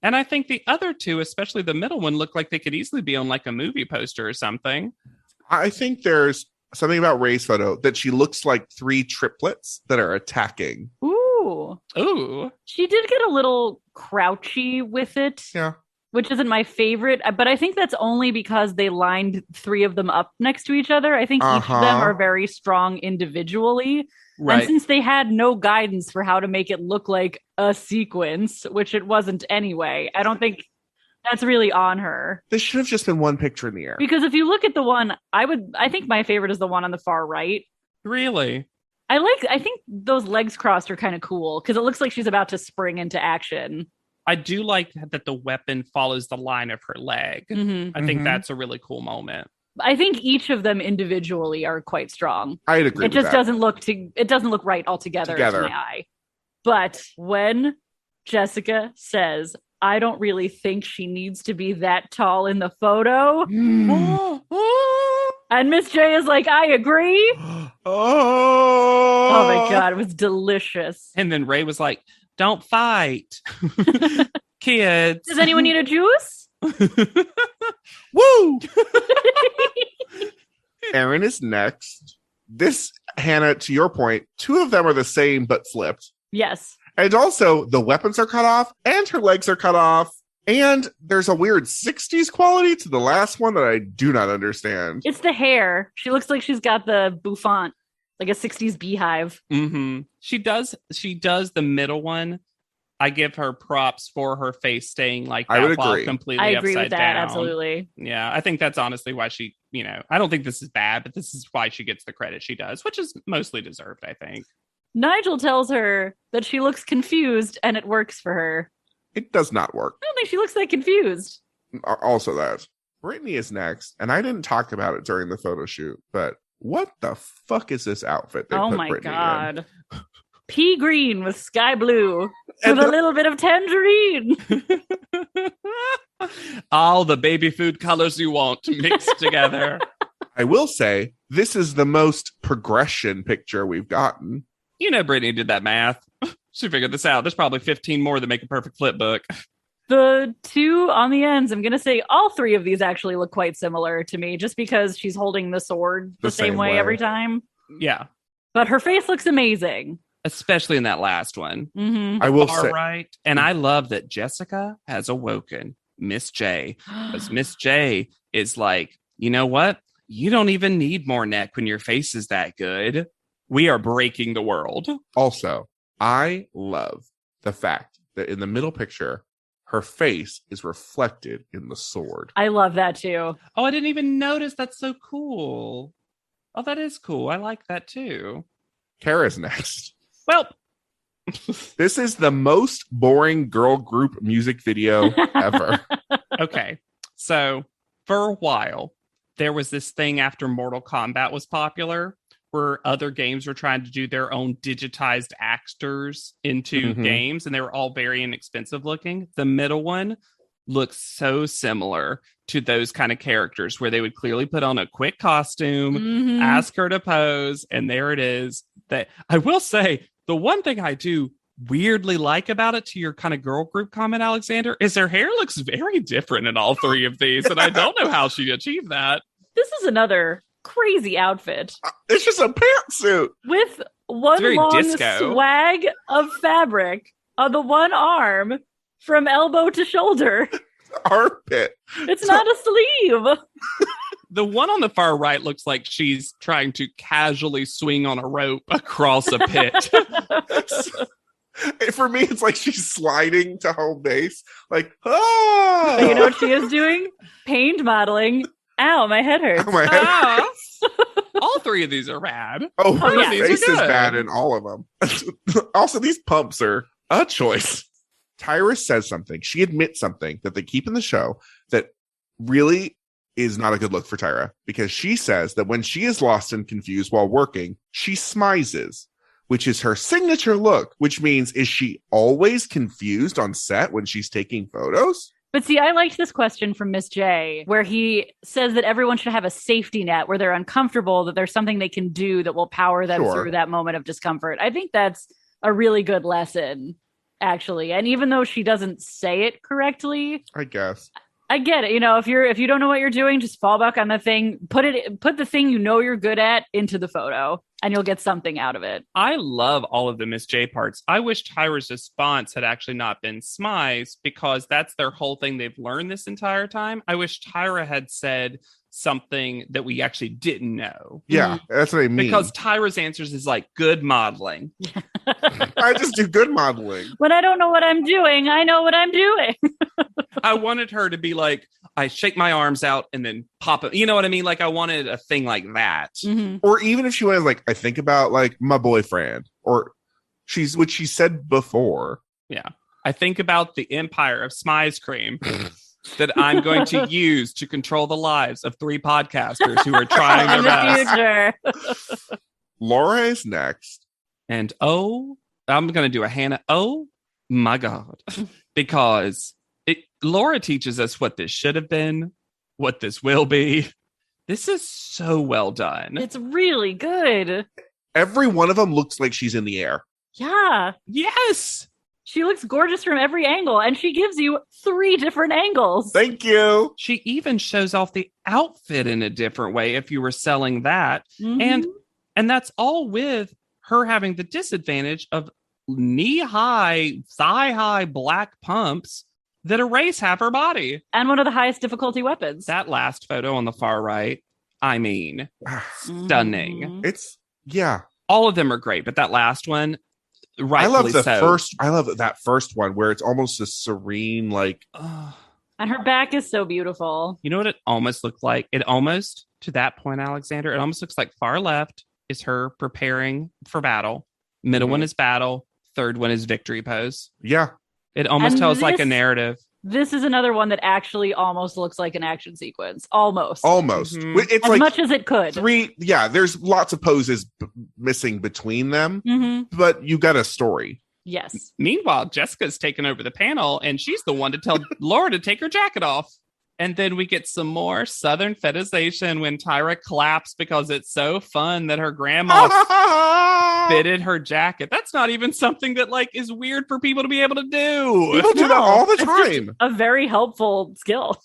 D: And I think the other 2, especially the middle one, look like they could easily be on like a movie poster or something.
A: I think there's something about Ray's photo that she looks like 3 triplets that are attacking.
D: Ooh.
B: She did get a little crouchy with it.
A: Yeah.
B: Which isn't my favorite, but I think that's only because they lined 3 of them up next to each other. I think each of them are very strong individually.
D: Right.
B: And since they had no guidance for how to make it look like a sequence, which it wasn't anyway, I don't think that's really on her.
A: This should have just been one picture in the air.
B: Because if you look at the one, I think my favorite is the one on the far right.
D: Really?
B: I think those legs crossed are kind of cool because it looks like she's about to spring into action.
D: I do like that the weapon follows the line of her leg.
B: Mm-hmm.
D: I think that's a really cool moment.
B: I think each of them individually are quite strong.
A: I'd agree.
B: It just doesn't look right altogether to my eye. But when Jessica says, "I don't really think she needs to be that tall in the photo," and Miss J is like, "I agree." Oh my God, it was delicious.
D: And then Ray was like, "Don't fight, kids.
B: Does anyone need a juice?"
A: Woo! Aaron is next. This, Hannah, to your point, 2 of them are the same but flipped.
B: Yes.
A: And also, the weapons are cut off, and her legs are cut off, and there's a weird 60s quality to the last one that I do not understand.
B: It's the hair. She looks like she's got the bouffant, like a 60s beehive.
D: Mm-hmm. She does the middle one. I give her props for her face staying like that.
A: I would
D: while
A: agree.
D: Completely
B: I agree
D: upside
B: with that,
D: down.
B: absolutely.
D: Yeah, I think that's honestly why she, I don't think this is bad, but this is why she gets the credit she does, which is mostly deserved, I think.
B: Nigel tells her that she looks confused and it works for her.
A: It does not work.
B: I don't think she looks that confused.
A: Also that. Brittany is next, and I didn't talk about it during the photo shoot, but what the fuck is this outfit they put Brittany in?
B: God. Pea green with sky blue with a little bit of tangerine.
D: All the baby food colors you want mixed together.
A: I will say, this is the most progression picture we've gotten.
D: Brittany did that math. She figured this out. There's probably 15 more that make a perfect flip book.
B: The 2 on the ends, I'm going to say all 3 of these actually look quite similar to me, just because she's holding the sword the same way every time.
D: Yeah.
B: But her face looks amazing.
D: Especially in that last one.
B: Mm-hmm.
A: I will say.
D: Right. And I love that Jessica has awoken Miss J. Because Miss J is like, you know what? You don't even need more neck when your face is that good. We are breaking the world.
A: Also, I love the fact that in the middle picture, her face is reflected in the sword.
B: I love that too.
D: Oh, I didn't even notice. That's so cool. Oh, that is cool. I like that too.
A: Kara's next.
D: Well,
A: this is the most boring girl group music video ever.
D: Okay. So for a while, there was this thing after Mortal Kombat was popular where other games were trying to do their own digitized actors into games, and they were all very inexpensive looking. The middle one looks so similar to those kind of characters where they would clearly put on a quick costume, ask her to pose, and there it is. That I will say, the one thing I do weirdly like about it, to your kind of girl group comment, Alexander, is their hair looks very different in all 3 of these, and I don't know how she achieved that.
B: This is another crazy outfit.
A: It's just a pantsuit
B: with one long
D: disco
B: swag of fabric on the one arm from elbow to shoulder.
A: Armpit.
B: It's not a sleeve.
D: The one on the far right looks like she's trying to casually swing on a rope across a pit.
A: For me, it's like she's sliding to home base. Like, oh!
B: But you know what she is doing? Paint modeling. Ow, my head hurts.
A: Oh, my head hurts.
D: All 3 of these are rad.
A: Oh, her
B: yeah.
A: face is bad in all of them. Also, these pumps are a choice. Tyra says something. She admits something that they keep in the show that really is not a good look for Tyra, because she says that when she is lost and confused while working, she smizes, which is her signature look, which means, is she always confused on set when she's taking photos?
B: But see, I liked this question from Miss J, where he says that everyone should have a safety net where they're uncomfortable, that there's something they can do that will power them through that moment of discomfort. I think that's a really good lesson, actually. And even though she doesn't say it correctly,
A: I guess,
B: I get it. If you don't know what you're doing, just fall back on the thing. Put the thing you're good at into the photo, and you'll get something out of it.
D: I love all of the Miss J parts. I wish Tyra's response had actually not been Smy's, because that's their whole thing they've learned this entire time. I wish Tyra had said something that we actually didn't know.
A: Yeah, that's what I mean.
D: Because Tyra's answers is like good modeling.
A: I just do good modeling.
B: When I don't know what I'm doing, I know what I'm doing.
D: I wanted her to be like, I shake my arms out and then pop it. You know what I mean? Like I wanted a thing like that.
B: Mm-hmm.
A: Or even if she was like, I think about like my boyfriend, or which she said before.
D: Yeah. I think about the empire of Smy's cream that I'm going to use to control the lives of 3 podcasters who are trying their best.
A: Laura is next.
D: And I'm going to do a Hannah. Oh my God. Because Laura teaches us what this should have been, what this will be. This is so well done.
B: It's really good.
A: Every one of them looks like she's in the air.
B: Yeah.
D: Yes.
B: She looks gorgeous from every angle, and she gives you 3 different angles.
A: Thank you.
D: She even shows off the outfit in a different way if you were selling that.
B: Mm-hmm.
D: And that's all with her having the disadvantage of knee-high, thigh-high black pumps that erase half her body.
B: And one of the highest difficulty weapons.
D: That last photo on the far right, I mean, stunning.
B: Mm-hmm.
A: It's, yeah.
D: All of them are great, but that last one, rightfully so.
A: I love that first one where it's almost a serene, like...
B: And her back is so beautiful.
D: You know what it almost looked like? It almost, to that point, Alexander, it almost looks like far left is her preparing for battle. Middle one is battle. Third one is victory pose.
A: Yeah.
D: It almost tells like a narrative.
B: This is another one that actually almost looks like an action sequence. Almost.
A: Mm-hmm. It's
B: as
A: like
B: much as it could.
A: 3. Yeah, there's lots of poses missing between them, but you got a story.
B: Yes.
D: Meanwhile, Jessica's taken over the panel, and she's the one to tell Laura to take her jacket off. And then we get some more Southern fetishization when Tyra claps because it's so fun that her grandma fitted her jacket. That's not even something that like is weird for people to be able to do.
A: People do that all the time.
B: A very helpful skill.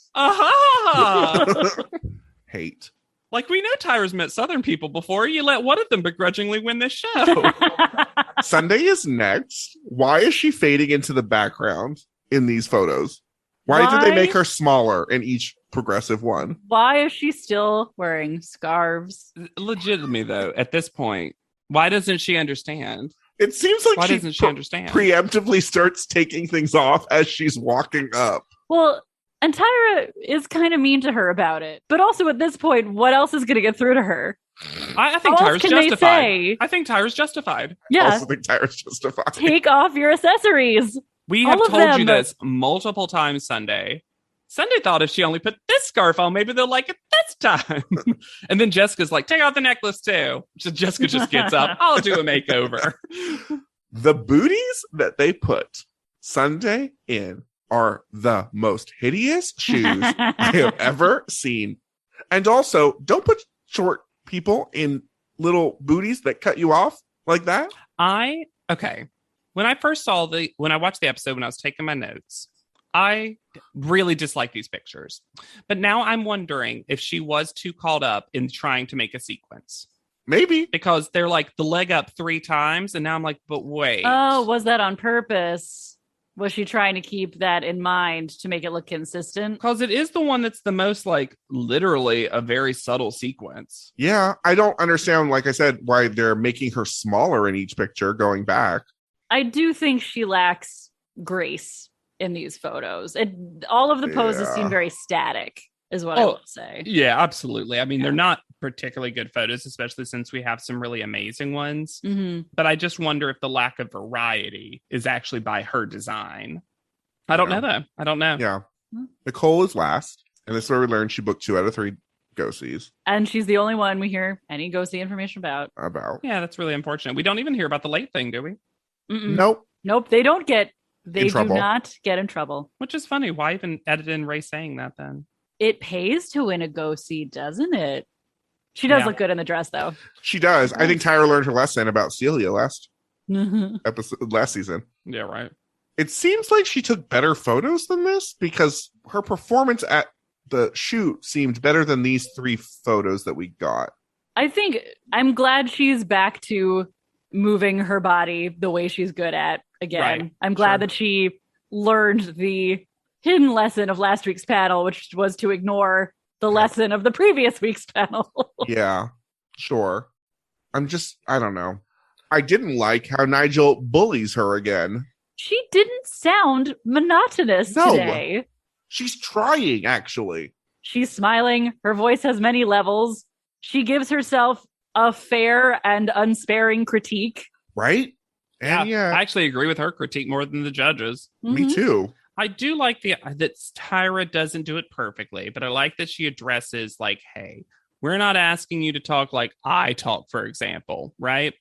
A: Hate.
D: Like, we know Tyra's met Southern people before. You let one of them begrudgingly win this show.
A: Sunday is next. Why is she fading into the background in these photos? Why did they make her smaller in each progressive one?
B: Why is she still wearing scarves?
D: Legitimately, though, at this point, why doesn't she understand?
A: It seems like
D: why doesn't she understand?
A: Preemptively starts taking things off as she's walking up.
B: Well, and Tyra is kind of mean to her about it. But also at this point, what else is going to get through to her?
D: I think Tyra's justified. I think Tyra's justified.
B: Yeah.
A: I also think Tyra's justified.
B: Take off your accessories.
D: We have told you this multiple times, Sunday. Sunday thought if she only put this scarf on, maybe they'll like it this time. And then Jessica's like, take off the necklace too. So Jessica just gets up. I'll do a makeover.
A: The booties that they put Sunday in are the most hideous shoes I have ever seen. And also, don't put short people in little booties that cut you off like that.
D: Okay. When I watched the episode, when I was taking my notes, I really dislike these pictures. But now I'm wondering if she was too caught up in trying to make a sequence.
A: Maybe.
D: Because they're like the leg up 3 times. And now I'm like, but wait.
B: Oh, was that on purpose? Was she trying to keep that in mind to make it look consistent?
D: Because it is the one that's the most like literally a very subtle sequence.
A: Yeah. I don't understand, like I said, why they're making her smaller in each picture going back.
B: I do think she lacks grace in these photos. All of the poses seem very static, is what I will say.
D: Yeah, absolutely. I mean, they're not particularly good photos, especially since we have some really amazing ones.
B: Mm-hmm.
D: But I just wonder if the lack of variety is actually by her design. I don't know, though. I don't know.
A: Yeah. Nicole is last. And this is where we learned she booked 2 out of 3 go-sees.
B: And she's the only one we hear any go-see information about.
D: Yeah, that's really unfortunate. We don't even hear about the late thing, do we?
A: Mm-mm. Nope.
B: They do not get in trouble.
D: Which is funny. Why even edit in Ray saying that then?
B: It pays to win a go-see, doesn't it? She does look good in the dress, though.
A: She does. I think Tyra learned her lesson about Celia last
B: Mm-hmm.
A: episode, last season.
D: Yeah, right.
A: It seems like she took better photos than this because her performance at the shoot seemed better than these 3 photos that we got.
B: I think I'm glad she's back to moving her body the way she's good at again.
D: Right.
B: I'm glad that she learned the hidden lesson of last week's panel, which was to ignore the lesson of the previous week's panel.
A: Yeah, sure. I don't know. I didn't like how Nigel bullies her again.
B: She didn't sound monotonous today.
A: She's trying, actually.
B: She's smiling. Her voice has many levels. She gives herself a fair and unsparing critique.
A: Right? And
D: I actually agree with her critique more than the judges.
A: Me too.
D: I do like that Tyra doesn't do it perfectly, but I like that she addresses like, hey, we're not asking you to talk like I talk, for example, right?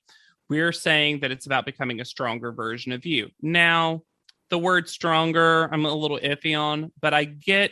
D: We're saying that it's about becoming a stronger version of you. Now, the word stronger, I'm a little iffy on, but I get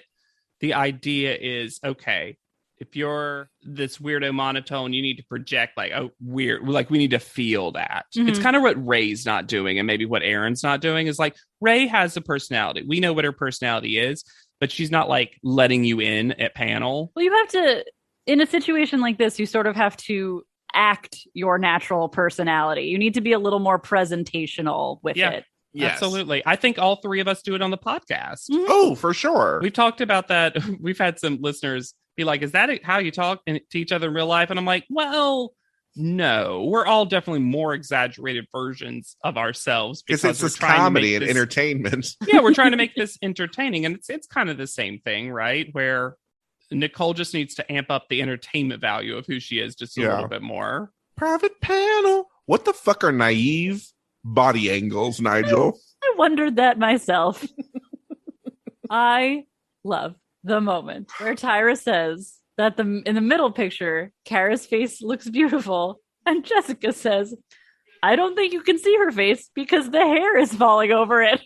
D: the idea is, okay, if you're this weirdo monotone, you need to project like, oh, weird. Like we need to feel that.
B: Mm-hmm.
D: It's kind of what Ray's not doing. And maybe what Aaron's not doing is like, Ray has a personality. We know what her personality is, but she's not like letting you in at panel.
B: Well, you have to, in a situation like this, you sort of have to act your natural personality. You need to be a little more presentational with it.
A: Yes.
D: Absolutely. I think all 3 of us do it on the podcast.
B: Mm-hmm.
A: Oh, for sure.
D: We've talked about that. We've had some listeners be like, is that how you talk to each other in real life? And I'm like, well, no, we're all definitely more exaggerated versions of ourselves
A: because it's this comedy and entertainment.
D: Yeah, we're trying to make this entertaining. And it's kind of the same thing, right? Where Nicole just needs to amp up the entertainment value of who she is just a little bit more.
A: Private panel. What the fuck are naive body angles, Nigel?
B: I wondered that myself. I love the moment where Tyra says that in the middle picture, Kara's face looks beautiful. And Jessica says, I don't think you can see her face because the hair is falling over it.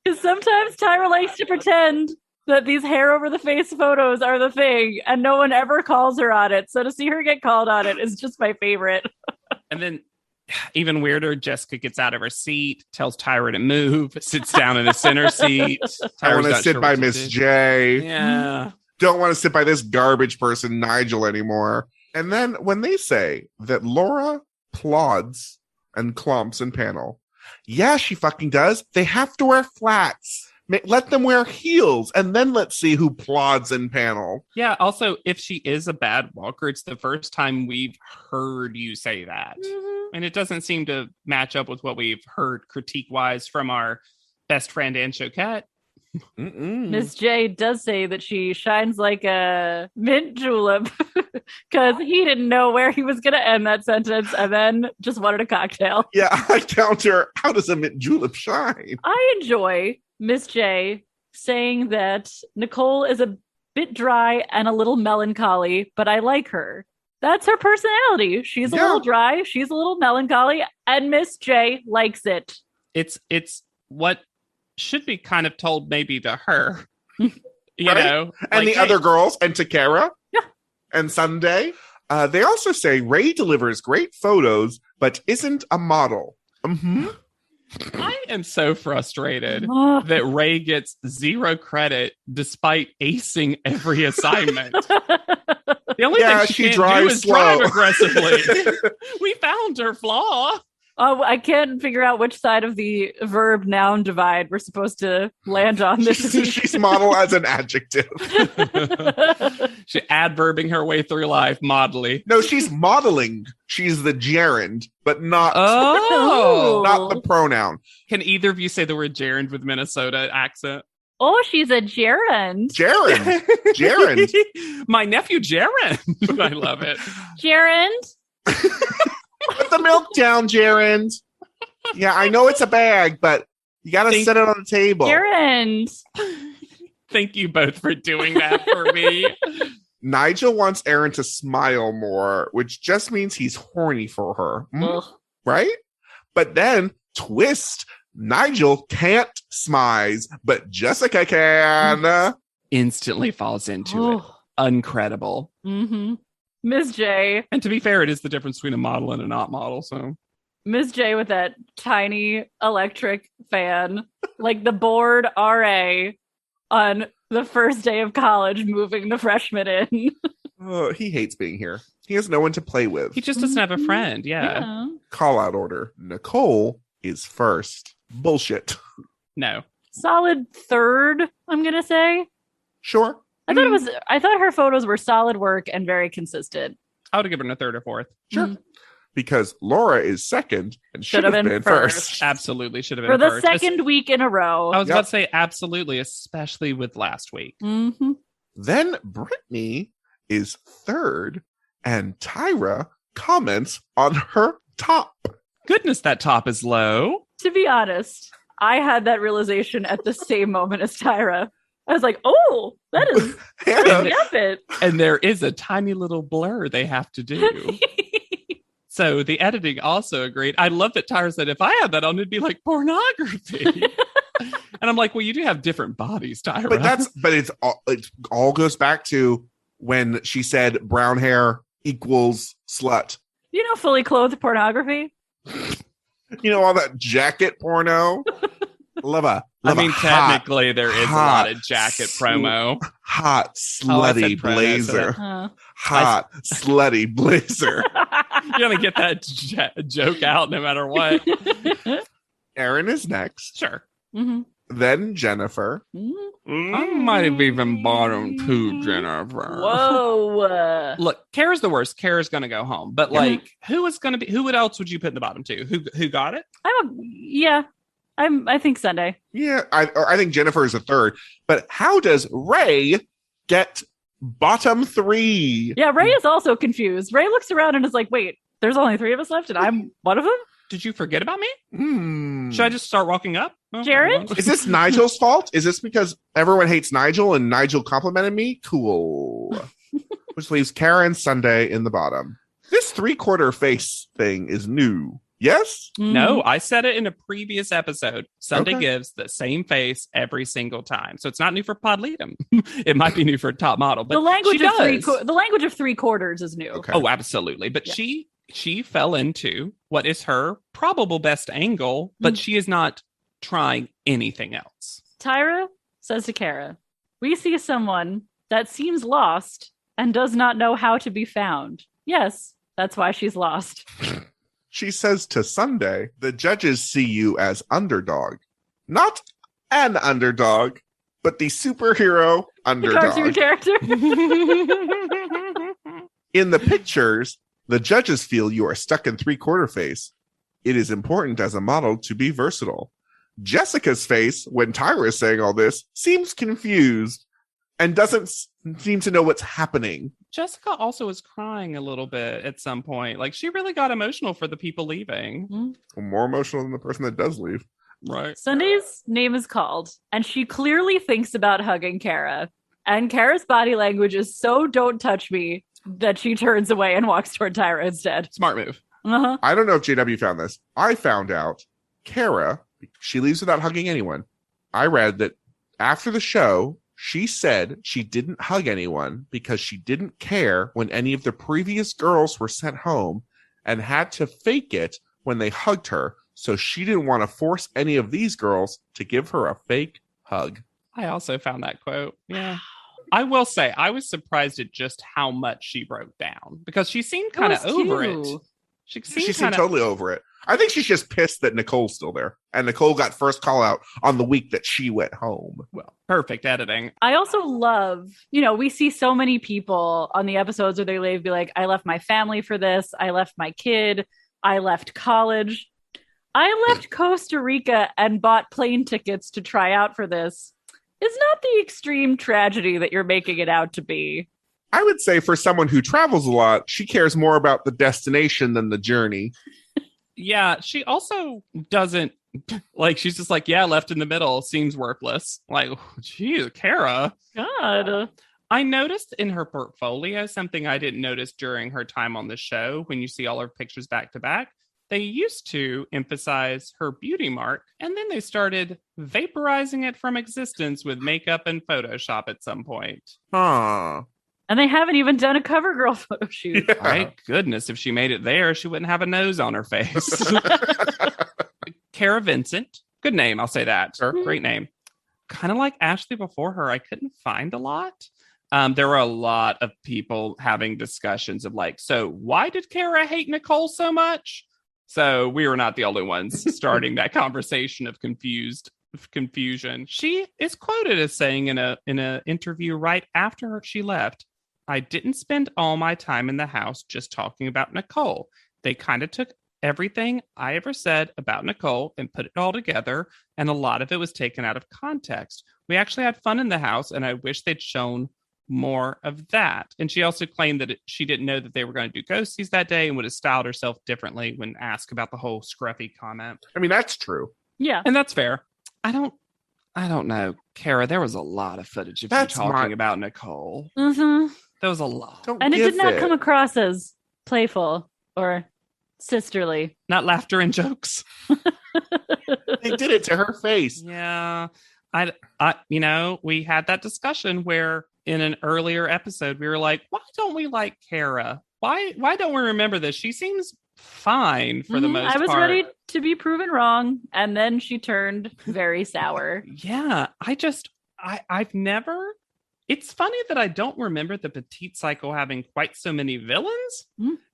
B: Because sometimes Tyra likes to pretend that these hair over the face photos are the thing and no one ever calls her on it. So to see her get called on it is just my favorite.
D: And then even weirder, Jessica gets out of her seat, tells Tyra to move, sits down in the center seat.
A: I want to sit by Miss J.
D: Yeah.
A: Don't want to sit by this garbage person, Nigel, anymore. And then when they say that Laura plods and clumps in panel, yeah, she fucking does. They have to wear flats. Let them wear heels, and then let's see who plods in panel.
D: Yeah, also, if she is a bad walker, it's the first time we've heard you say that. Mm-hmm. And it doesn't seem to match up with what we've heard critique-wise from our best friend, Anne Choquette.
B: Miss J does say that she shines like a mint julep because he didn't know where he was going to end that sentence and then just wanted a cocktail.
A: Yeah, I counter, how does a mint julep shine?
B: I enjoy Miss J saying that Nicole is a bit dry and a little melancholy, but I like her. That's her personality. She's a little dry, she's a little melancholy, and Miss J likes it.
D: It's what should be kind of told maybe to her, you know,
A: and the other girls, and to Kara, and Sunday. They also say Ray delivers great photos, but isn't a model. Mm-hmm.
D: I am so frustrated that Ray gets 0 credit despite acing every assignment. The only thing she can't do is drive aggressively. We found her flaw.
B: Oh, I can't figure out which side of the verb noun divide we're supposed to land on this.
A: She's model as an adjective.
D: She's adverbing her way through life, modelly.
A: No, she's modeling. She's the gerund, but not not the pronoun.
D: Can either of you say the word gerund with Minnesota accent?
B: Oh, she's a gerund.
A: Gerund. Gerund.
D: My nephew Gerund. I love it.
B: Gerund.
A: Put the milk down, Gerund. Yeah, I know it's a bag, but you got to set it on the table.
B: Gerund.
D: Thank you both for doing that for me.
A: Nigel wants Aaron to smile more, which just means he's horny for her. Right? But then, twist, Nigel can't smize, but Jessica can.
D: Instantly falls into it. Uncredible.
B: Mm-hmm. Miss J.
D: And to be fair, it is the difference between a model and a not model. So
B: Miss J with that tiny electric fan, like the bored RA on the first day of college, moving the freshmen in.
A: Oh, he hates being here. He has no one to play with.
D: He just doesn't have a friend. Yeah.
A: Call out order. Nicole is first. Bullshit.
D: No.
B: Solid third, I'm gonna say.
A: Sure.
B: I thought her photos were solid work and very consistent.
D: I would have given her a third or fourth.
A: Sure. Because Laura is second and should have been first.
D: Absolutely should have been
B: for the
D: first.
B: second week in a row.
D: I was about to say absolutely, especially with last week.
B: Mm-hmm.
A: Then Brittany is third, and Tyra comments on her top.
D: Goodness, that top is low.
B: To be honest, I had that realization at the same moment as Tyra. I was like, oh, that is pretty epic.
D: And there is a tiny little blur they have to do. So the editing also agreed. I love that Tyra said, if I had that on, it'd be like pornography. And I'm like, well, you do have different bodies, Tyra.
A: But it all goes back to when she said brown hair equals slut.
B: You know, fully clothed pornography.
A: You know, all that jacket porno.
D: Technically, there is a lot of jacket promo.
A: Hot, slutty blazer. Hot, slutty blazer.
D: You're going to get that joke out no matter what.
A: Erin is next.
D: Sure.
B: Mm-hmm.
A: Then Jennifer.
B: Mm-hmm.
D: I might have even bottom to Jennifer.
B: Whoa.
D: Look, Kara's the worst. Kara's going to go home. But like, who else would you put in the bottom two? Who got it?
B: I think Sunday.
A: Yeah, I think Jennifer is a third. But how does Ray get bottom three?
B: Yeah, Ray is also confused. Ray looks around and is like, wait, there's only three of us left and I'm one of them?
D: Did you forget about me? Should I just start walking up?
B: Jared?
A: Is this Nigel's fault? Is this because everyone hates Nigel and Nigel complimented me? Cool. Which leaves Kara and Sunday in the bottom. This 3/4 face thing is new. Yes?
D: No, I said it in a previous episode. Sunday gives the same face every single time. So it's not new for Podleadum. It might be new for Top Model, but
B: the language of 3/4 is new.
A: Okay.
D: Oh, absolutely. But she fell into what is her probable best angle, but she is not trying anything else.
B: Tyra says to Kara, we see someone that seems lost and does not know how to be found. Yes, that's why she's lost.
A: She says to Sunday, the judges see you as underdog. Not an underdog, but the superhero underdog.
B: The cartoon character.
A: In the pictures, the judges feel you are stuck in 3/4 face. It is important as a model to be versatile. Jessica's face, when Tyra is saying all this, seems confused and doesn't seem to know what's happening.
D: Jessica also was crying a little bit at some point. Like, she really got emotional for the people leaving.
A: More emotional than the person that does leave.
D: Right.
B: Sunday's name is called, and she clearly thinks about hugging Kara. And Kara's body language is so don't touch me that she turns away and walks toward Tyra instead.
D: Smart move.
B: Uh-huh.
A: I don't know if JW found this. I found out Kara, she leaves without hugging anyone. I read that after the show, she said she didn't hug anyone because she didn't care when any of the previous girls were sent home and had to fake it when they hugged her. So she didn't want to force any of these girls to give her a fake hug.
D: I also found that quote. Yeah. I will say, I was surprised at just how much she broke down because she seemed kind of over it. She
A: seemed totally over it. I think she's just pissed that Nicole's still there. And Nicole got first call out on the week that she went home.
D: Well, perfect editing.
B: I also love, we see so many people on the episodes where they be like, I left my family for this. I left my kid. I left college. I left Costa Rica and bought plane tickets to try out for this. It's not the extreme tragedy that you're making it out to be.
A: I would say for someone who travels a lot, she cares more about the destination than the journey.
D: Yeah, she also doesn't, she's just like, yeah, left in the middle seems worthless. Like, geez, Kara.
B: God.
D: I noticed in her portfolio something I didn't notice during her time on the show. When you see all her pictures back to back, they used to emphasize her beauty mark, and then they started vaporizing it from existence with makeup and Photoshop at some point.
A: Huh.
B: And they haven't even done a CoverGirl photo shoot.
A: Yeah.
D: My goodness, if she made it there, she wouldn't have a nose on her face. Kara Vincent. Good name, I'll say that.
A: Sure.
D: Great name. Kind of like Ashley before her, I couldn't find a lot. There were a lot of people having discussions of like, so why did Kara hate Nicole so much? So we were not the only ones starting that conversation of confusion. She is quoted as saying in a interview right after she left, "I didn't spend all my time in the house just talking about Nicole. They kind of took everything I ever said about Nicole and put it all together, and a lot of it was taken out of context. We actually had fun in the house, and I wish they'd shown more of that." And she also claimed that she didn't know that they were going to do ghosties that day and would have styled herself differently when asked about the whole scruffy comment.
A: I mean, that's true.
B: Yeah.
D: And that's fair. I don't know. Kara, there was a lot of footage of
A: That's
D: you talking about Nicole.
B: Mm-hmm.
D: There was a lot.
B: And it did not come across as playful or sisterly.
D: Not laughter and jokes.
A: They did it to her face.
D: Yeah. I we had that discussion where in an earlier episode, we were like, why don't we like Kara? Why don't we remember this? She seems fine for the most part.
B: I was ready to be proven wrong, and then she turned very sour.
D: Yeah, I've never... It's funny that I don't remember the Petite Cycle having quite so many villains.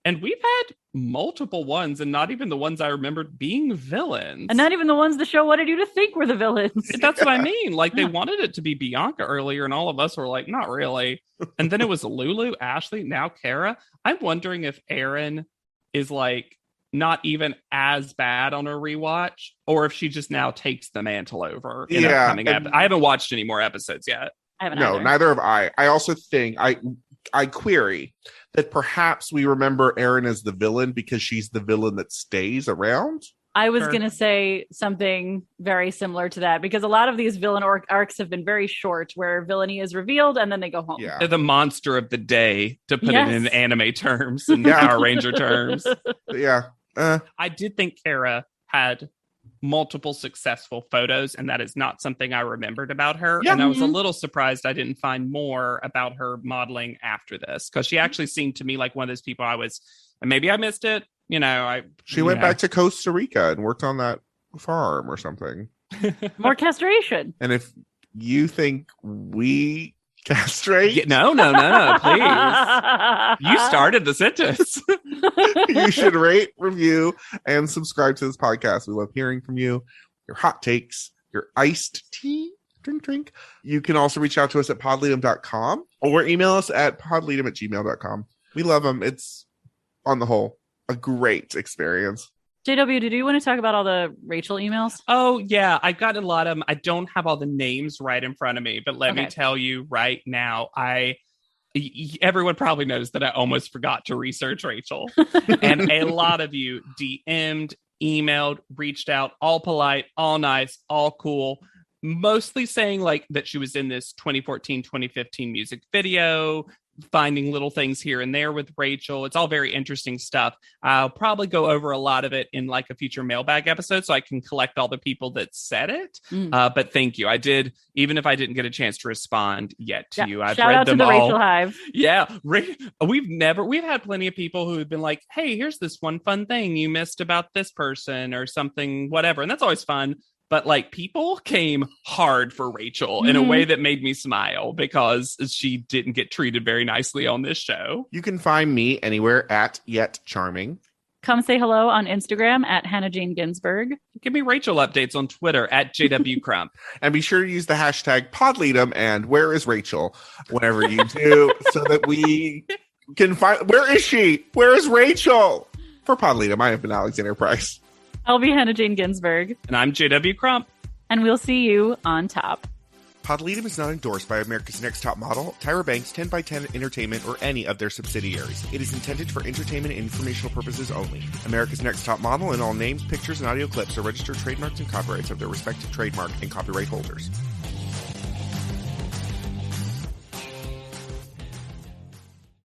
D: And we've had multiple ones, and not even the ones I remembered being villains.
B: And not even the ones the show wanted you to think were the villains.
D: That's what I mean. Like, they wanted it to be Bianca earlier, and all of us were like, not really. And then it was Lulu, Ashley, now Kara. I'm wondering if Erin is, like, not even as bad on her rewatch, or if she just now takes the mantle over in upcoming episodes. I haven't watched any more episodes yet.
A: No, neither have I. I also think I query that perhaps we remember Erin as the villain because she's the villain that stays around.
B: I was going to say something very similar to that, because a lot of these villain arcs have been very short, where villainy is revealed and then they go home.
A: Yeah.
D: They're the monster of the day, to put it in anime terms and Power Ranger terms.
A: Yeah.
D: I did think Kara had multiple successful photos, and that is not something I remembered about her. And I was a little surprised I didn't find more about her modeling after this, because she actually seemed to me like one of those people and maybe I missed it. She
A: went back to Costa Rica and worked on that farm or something.
B: More castration.
A: And if you think we castrate,
D: no, please. You started the sentence.
A: You should rate, review, and subscribe to this podcast. We love hearing from you, your hot takes, your iced tea, drink. You can also reach out to us at podleadum.com or email us at podleadum@gmail.com. We love them. It's, on the whole, a great experience.
B: JW, did you want to talk about all the Rachel emails?
D: Oh, yeah. I got a lot of them. I don't have all the names right in front of me, but let me tell you right now, everyone probably knows that I almost forgot to research Rachel. And a lot of you DM'd, emailed, reached out, all polite, all nice, all cool, mostly saying like that she was in this 2014-2015 music video, finding little things here and there with Rachel. It's all very interesting stuff. I'll probably go over a lot of it in like a future mailbag episode so I can collect all the people that said it. But thank you. I did, even if I didn't get a chance to respond yet to you. I've
B: Shout
D: read
B: out
D: them
B: to the
D: all.
B: Rachel Hive.
D: Yeah. We've had plenty of people who have been like, hey, here's this one fun thing you missed about this person or something, whatever. And that's always fun. But like, people came hard for Rachel in a way that made me smile, because she didn't get treated very nicely on this show.
A: You can find me anywhere at Yet Charming.
B: Come say hello on Instagram at Hannah Jane Ginsburg.
D: Give me Rachel updates on Twitter at JW Crump.
A: And be sure to use the hashtag PodLeadum and Where is Rachel whenever you do, so that we can find, where is she? Where is Rachel? For PodLeadum, I have been Alexander Price.
B: I'll be Hannah Jane Ginsburg.
D: And I'm JW Crump.
B: And we'll see you on top.
A: PodLeadum is not endorsed by America's Next Top Model, Tyra Banks, 10x10 Entertainment, or any of their subsidiaries. It is intended for entertainment and informational purposes only. America's Next Top Model and all names, pictures, and audio clips are registered trademarks and copyrights of their respective trademark and copyright holders.